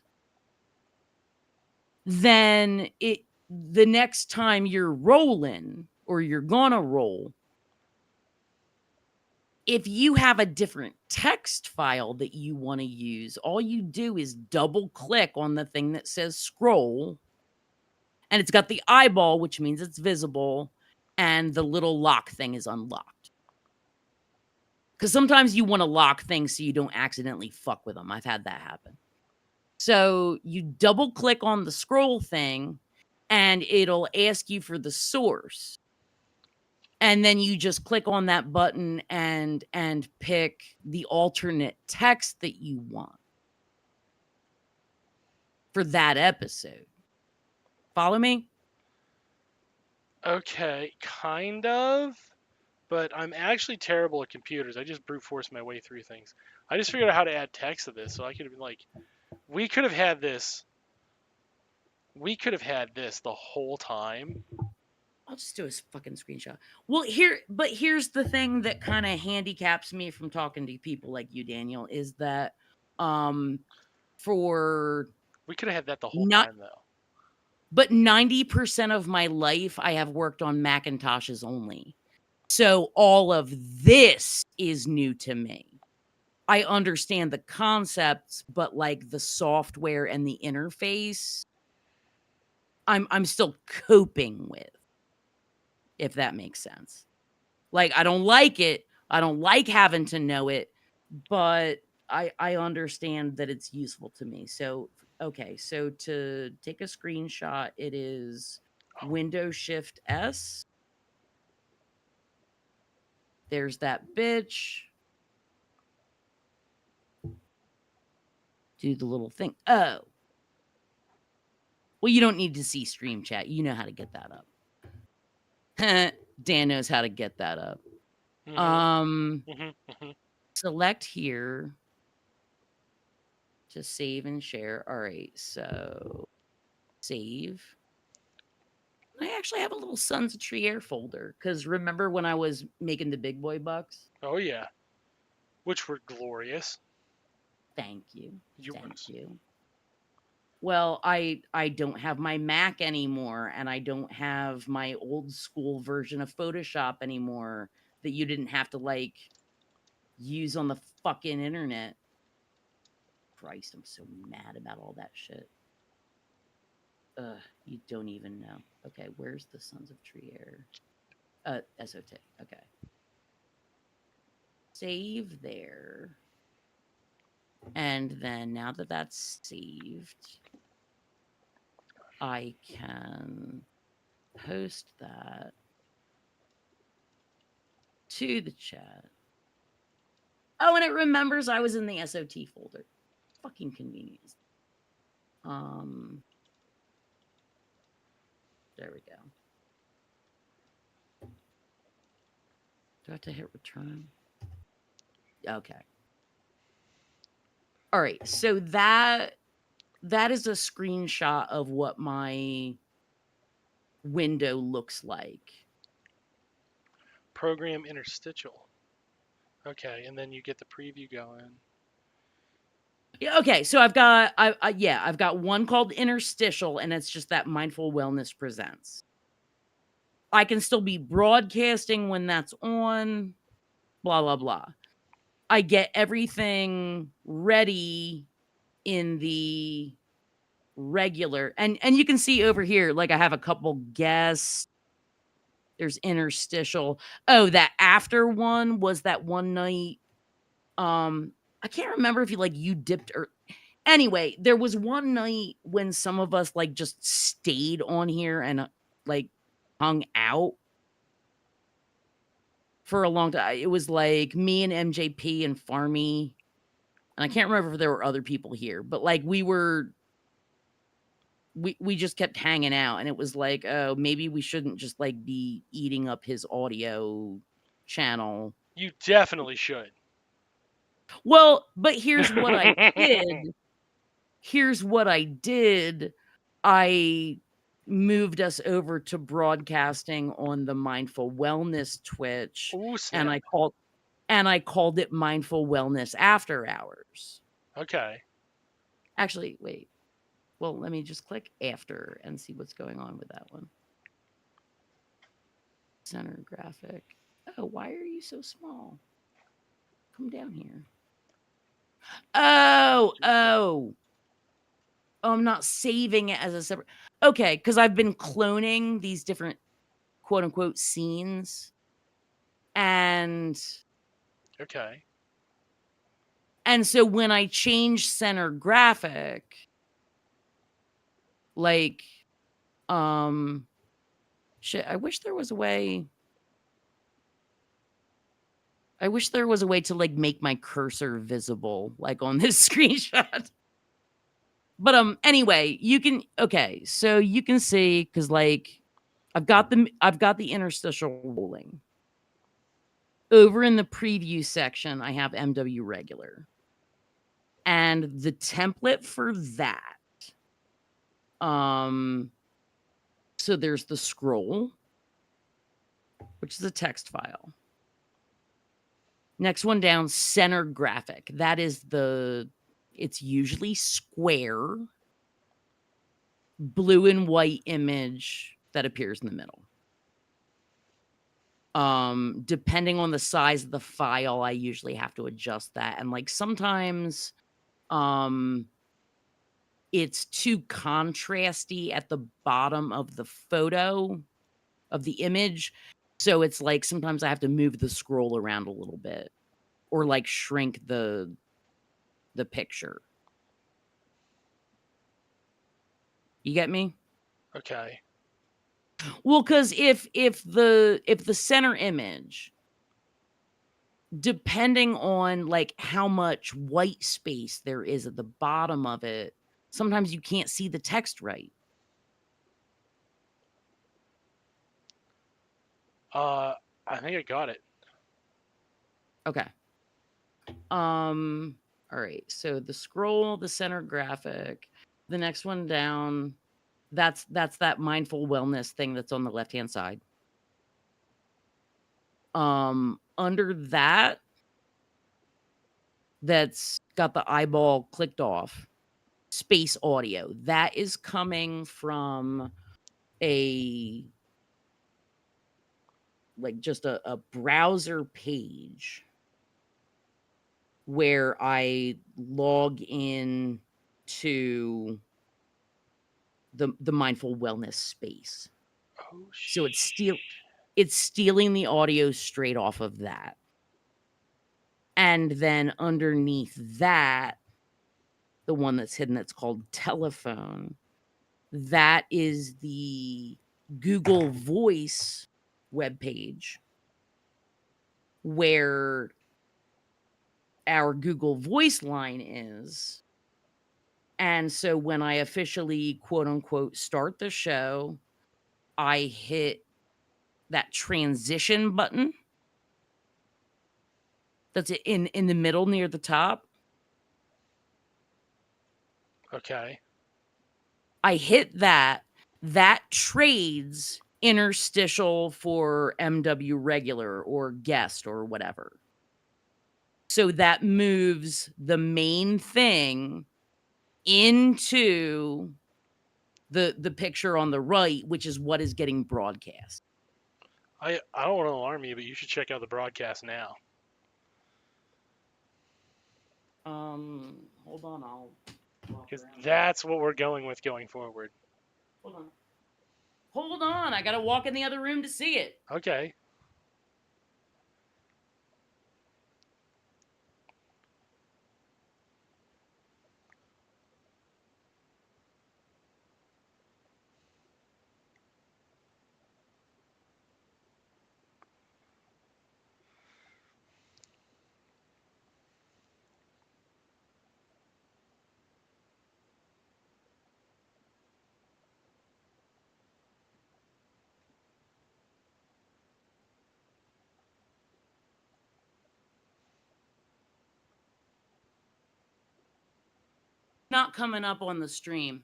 then the next time you're rolling or you're gonna roll, if you have a different text file that you want to use, all you do is double click on the thing that says scroll, and it's got the eyeball, which means it's visible, and the little lock thing is unlocked. Because sometimes you want to lock things so you don't accidentally fuck with them. I've had that happen. So you double click on the scroll thing and it'll ask you for the source. And then you just click on that button and pick the alternate text that you want for that episode. Follow me? Okay, kind of. But I'm actually terrible at computers. I just brute force my way through things. I just figured out how to add text to this, so I could have been like, we could have had this the whole time. I'll just do a fucking screenshot. Well, here's the thing that kind of handicaps me from talking to people like you, Daniel, is that for We could have had that the whole time though. But 90% of my life I have worked on Macintoshes only. So all of this is new to me. I understand the concepts, but like the software and the interface, I'm still coping with, if that makes sense. Like, I don't like it. I don't like having to know it, but I understand that it's useful to me. So, okay. So to take a screenshot, it is Windows Shift S. There's that bitch. Do the little thing. Oh. Well, you don't need to see stream chat. You know how to get that up. Dan knows how to get that up. Select here to save and share. All right, so save. I actually have a little Sons of Trier folder because remember when I was making the big boy bucks? Oh yeah, which were glorious. Thank you. Yours. Thank you. Well, I don't have my Mac anymore, and I don't have my old school version of Photoshop anymore that you didn't have to like use on the fucking internet. Christ, I'm so mad about all that shit. You don't even know. Okay, where's the Sons of Trier? SOT. Okay. Save there. And then now that that's saved, I can post that to the chat. Oh, and it remembers I was in the SOT folder. Fucking convenience. There we go. Do I have to hit return? Okay. All right. So that is a screenshot of what my window looks like. Program interstitial. Okay, and then you get the preview going. Yeah, okay, so I've got one called interstitial, and it's just that Mindful Wellness Presents. I can still be broadcasting when that's on, blah, blah, blah. I get everything ready in the regular, and you can see over here, like I have a couple guests. There's interstitial. Oh, that after one was that one night. I can't remember if you dipped or anyway, there was one night when some of us like just stayed on here and like hung out for a long time. It was like me and MJP and Farmy. And I can't remember if there were other people here, but like we just kept hanging out, and it was like, oh, maybe we shouldn't just like be eating up his audio channel. You definitely should. Well, but here's what I did. I moved us over to broadcasting on the Mindful Wellness Twitch, Ooh, and snap. I called it Mindful Wellness After Hours. Okay. Actually, wait. Well, let me just click after and see what's going on with that one. Center graphic. Oh, why are you so small? Come down here. Oh, I'm not saving it as a separate. Okay, because I've been cloning these different quote unquote scenes. Okay. And so when I change center graphic, like, shit, I wish there was a way to like make my cursor visible, like on this screenshot. But anyway, so you can see, because like I've got the interstitial rolling. Over in the preview section, I have MW regular. And the template for that, so there's the scroll, which is a text file. Next one down, center graphic. That is it's usually square, blue and white image that appears in the middle. Depending on the size of the file, I usually have to adjust that. And like sometimes it's too contrasty at the bottom of the photo of the image. So it's like sometimes I have to move the scroll around a little bit or like shrink the picture. You get me? Okay. Well, because if the center image, depending on like how much white space there is at the bottom of it, sometimes you can't see the text right. I think I got it. Okay. All right. So the scroll, the center graphic, the next one down, that's that mindful wellness thing that's on the left-hand side. Under that's got the eyeball clicked off, space audio. That is coming from just a browser page where I log in to the mindful wellness space. Oh, So it's stealing the audio straight off of that. And then underneath that, the one that's hidden that's called telephone, that is the Google Voice webpage where our Google Voice line is. And so when I officially, quote unquote, start the show, I hit that transition button that's in the middle near the top. Okay. I hit that. That trades interstitial for MW regular or guest or whatever. So that moves the main thing into the picture on the right, which is what is getting broadcast. I don't want to alarm you, but you should check out the broadcast now. Hold on, I'll walk Because around. that's what we're going with going forward. Hold on, I gotta walk in the other room to see it. Okay. Not coming up on the stream.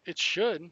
It should.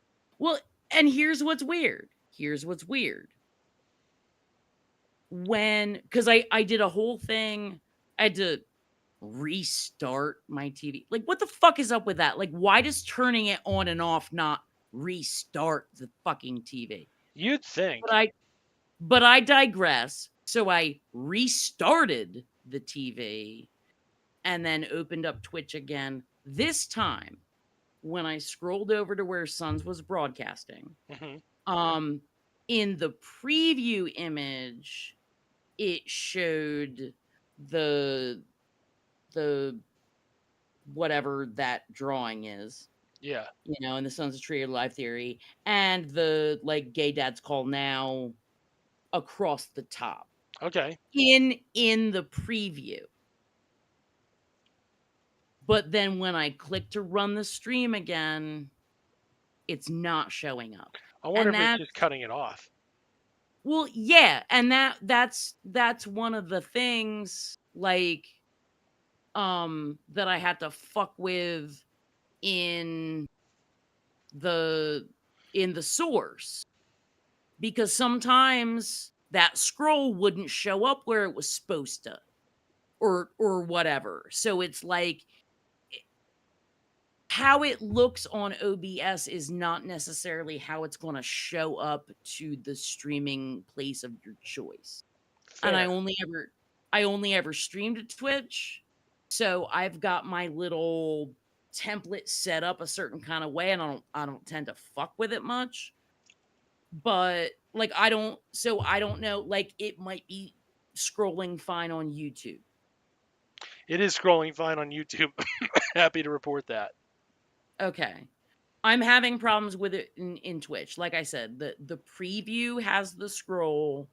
Well, and here's what's weird. Because I did a whole thing, I had to restart my TV. Like, what the fuck is up with that? Like, why does turning it on and off not restart the fucking TV? You'd think. But I digress. So I restarted the TV and then opened up Twitch again. This time, when I scrolled over to where Suns was broadcasting, in the preview image, it showed the whatever that drawing is. Yeah. You know, in the Sons of Tree of Life Theory, and the like Gay Dad's Call Now across the top. Okay. In the preview. But then when I click to run the stream again, it's not showing up. I wonder if it's just cutting it off. Well, yeah, and that's one of the things like that I had to fuck with in the source, because sometimes that scroll wouldn't show up where it was supposed to, or whatever. So it's like how it looks on OBS is not necessarily how it's going to show up to the streaming place of your choice. Fair. And I only ever streamed to Twitch, so I've got my little template set up a certain kind of way, and I don't tend to fuck with it much. But like I don't know, like it might be scrolling fine on YouTube. It is scrolling fine on YouTube. Happy to report that. Okay. I'm having problems with it in Twitch. Like I said, the preview has the scroll,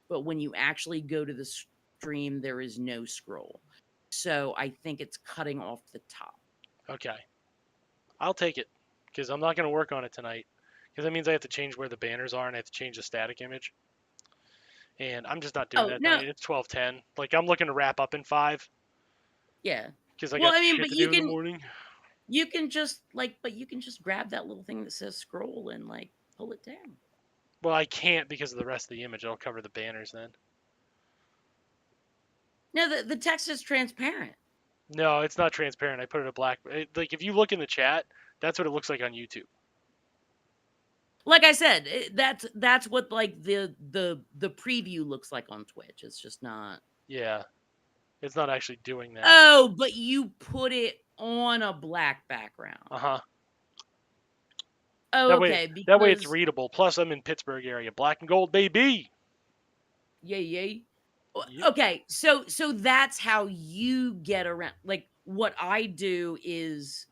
but when you actually go to the stream, there is no scroll. So I think it's cutting off the top. Okay. I'll take it, because I'm not going to work on it tonight. Because that means I have to change where the banners are, and I have to change the static image. And I'm just not doing that tonight. It's 12:10. Like, I'm looking to wrap up in 5. Yeah. Because I got shit to do in the morning. You can just grab that little thing that says scroll and like pull it down. Well, I can't because of the rest of the image. It'll cover the banners then. No, the text is transparent. No, it's not transparent. I put it in black. Like, if you look in the chat, that's what it looks like on YouTube. Like I said, that's what like the preview looks like on Twitch. It's just not. Yeah, it's not actually doing that. Oh, but you put it on a black background. Oh, okay. That way it's readable. Plus, I'm in Pittsburgh area. Black and gold, baby. Yay, yay. Okay, so that's how you get around. Like, what I do is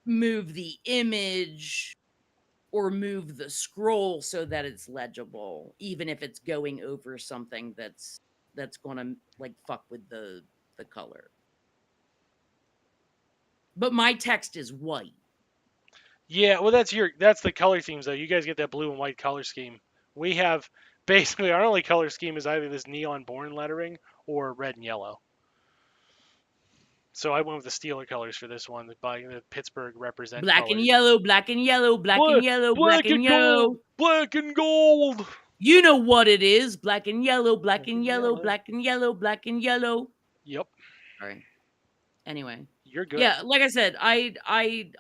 move the image or move the scroll so that it's legible, even if it's going over something that's gonna like fuck with the color. But my text is white. Yeah, well, that's the color themes though. You guys get that blue and white color scheme. We have basically our only color scheme is either this neon born lettering or red and yellow. So I went with the Steeler colors for this one, by the Pittsburgh represent black colors. and yellow, black and yellow, black and yellow, black and yellow, gold, black and gold. You know what it is? Black and yellow, black and yellow, black and yellow, black and yellow. Yep. All right. Anyway. You're good. Yeah, like I said, I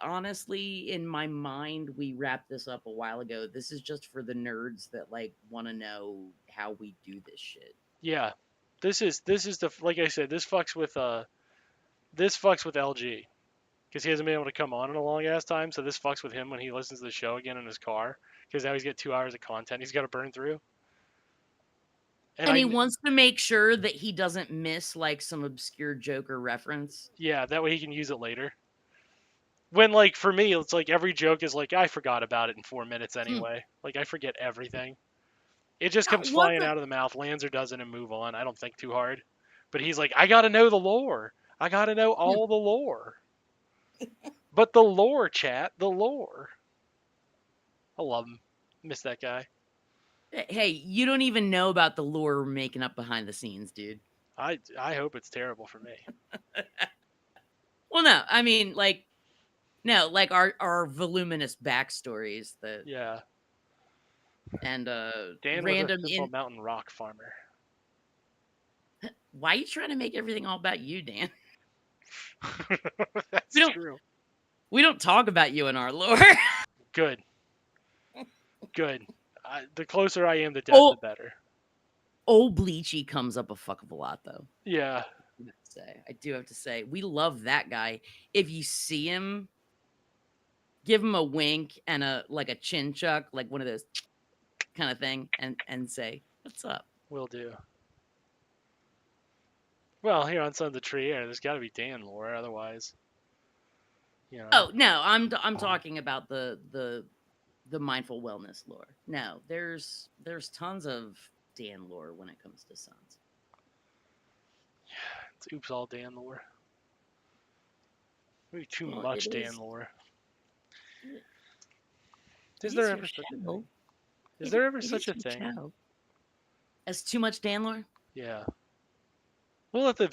honestly, in my mind, we wrapped this up a while ago. This is just for the nerds that like want to know how we do this shit. Yeah, this is the, like I said, this fucks with LG, because he hasn't been able to come on in a long ass time. So this fucks with him when he listens to the show again in his car, because now he's got 2 hours of content he's got to burn through. And he wants to make sure that he doesn't miss like some obscure Joker reference. Yeah, that way he can use it later. When, like, for me, it's like every joke is like, I forgot about it in 4 minutes anyway. Like, I forget everything. It just comes flying out of the mouth, lands or doesn't, and move on. I don't think too hard. But he's like, I gotta know the lore. I gotta know all the lore. But the lore, chat, the lore. I love him. Miss that guy. Hey, you don't even know about the lore we're making up behind the scenes, dude. I hope it's terrible for me. Well, no, I mean, like, No, like our voluminous backstories that Yeah. and Dan random was a simple mountain rock farmer. Why are you trying to make everything all about you, Dan? That's We don't- true. We don't talk about you in our lore. Good. Good. The closer I am to death, the better. Old Bleachy comes up a fuck of a lot, though. Yeah. I do have to say, we love that guy. If you see him, give him a wink and a chin chuck, like one of those kind of thing, and say, "What's up?" Will do. Well, here on Son of the Tree, there's got to be Dan lore, otherwise. You know. Oh no, I'm talking about the mindful wellness lore. No, there's tons of Dan lore when it comes to Sons. It's oops all Dan lore. Maybe too Well, much it Dan is- lore. it Is is there your ever such a show. thing? Is there ever It such is a your thing? show. As too much Dan lore? Yeah. We'll let the